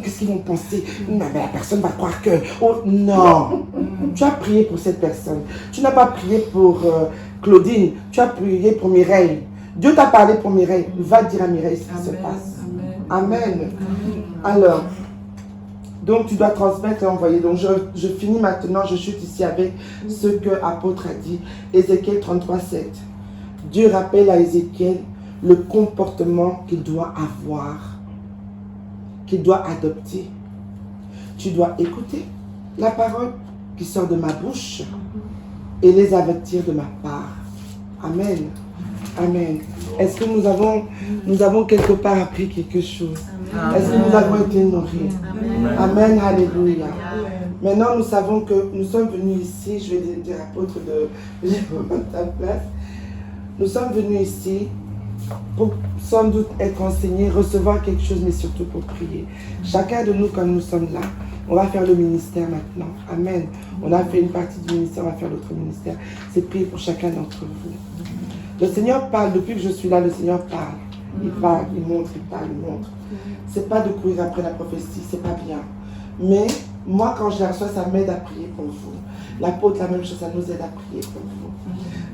qu'est-ce qu'ils vont penser? Mais la personne va croire que, oh non. Tu as prié pour cette personne. Tu n'as pas prié pour Claudine, tu as prié pour Mireille. Dieu t'a parlé pour Mireille. Va dire à Mireille ce qui se passe. Amen. Alors, donc tu dois transmettre et envoyer. Donc je finis maintenant, je chute ici avec ce que l'apôtre a dit. Ézéchiel 33:7. Dieu rappelle à Ézéchiel le comportement qu'il doit avoir, qu'il doit adopter. Tu dois écouter la parole qui sort de ma bouche et les avertir de ma part. Amen. Amen. Est-ce que nous avons quelque part appris quelque chose? Est-ce que nous avons été nourris? Amen. Alléluia. Maintenant, nous savons que nous sommes venus ici, je vais dire apôtre de ta place, nous sommes venus ici pour sans doute être enseignés, recevoir quelque chose, mais surtout pour prier. Chacun de nous, comme nous sommes là, on va faire le ministère maintenant. Amen. On a fait une partie du ministère, on va faire l'autre ministère. C'est prier pour chacun d'entre vous. Le Seigneur parle, depuis que je suis là, le Seigneur parle. Il parle, il montre, il parle, il montre. C'est pas de courir après la prophétie, c'est pas bien. Mais moi, quand je la reçois, ça m'aide à prier pour vous. L'apôtre, la même chose, ça nous aide à prier pour vous.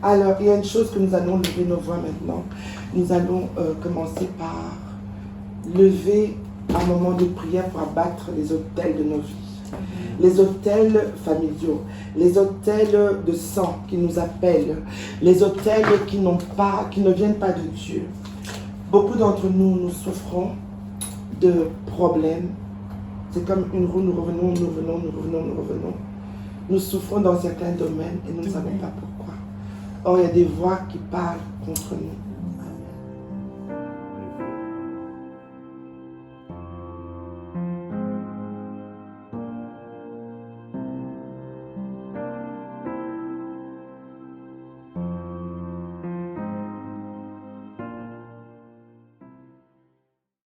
Alors, il y a une chose que nous allons lever nos voix maintenant. Nous allons commencer par lever un moment de prière pour abattre les autels de nos vies. Les autels familiaux, les autels de sang qui nous appellent, les autels qui ne viennent pas de Dieu. Beaucoup d'entre nous, nous souffrons de problèmes. C'est comme une roue, nous revenons. Nous souffrons dans certains domaines et nous ne savons pas pourquoi. Or, il y a des voix qui parlent contre nous.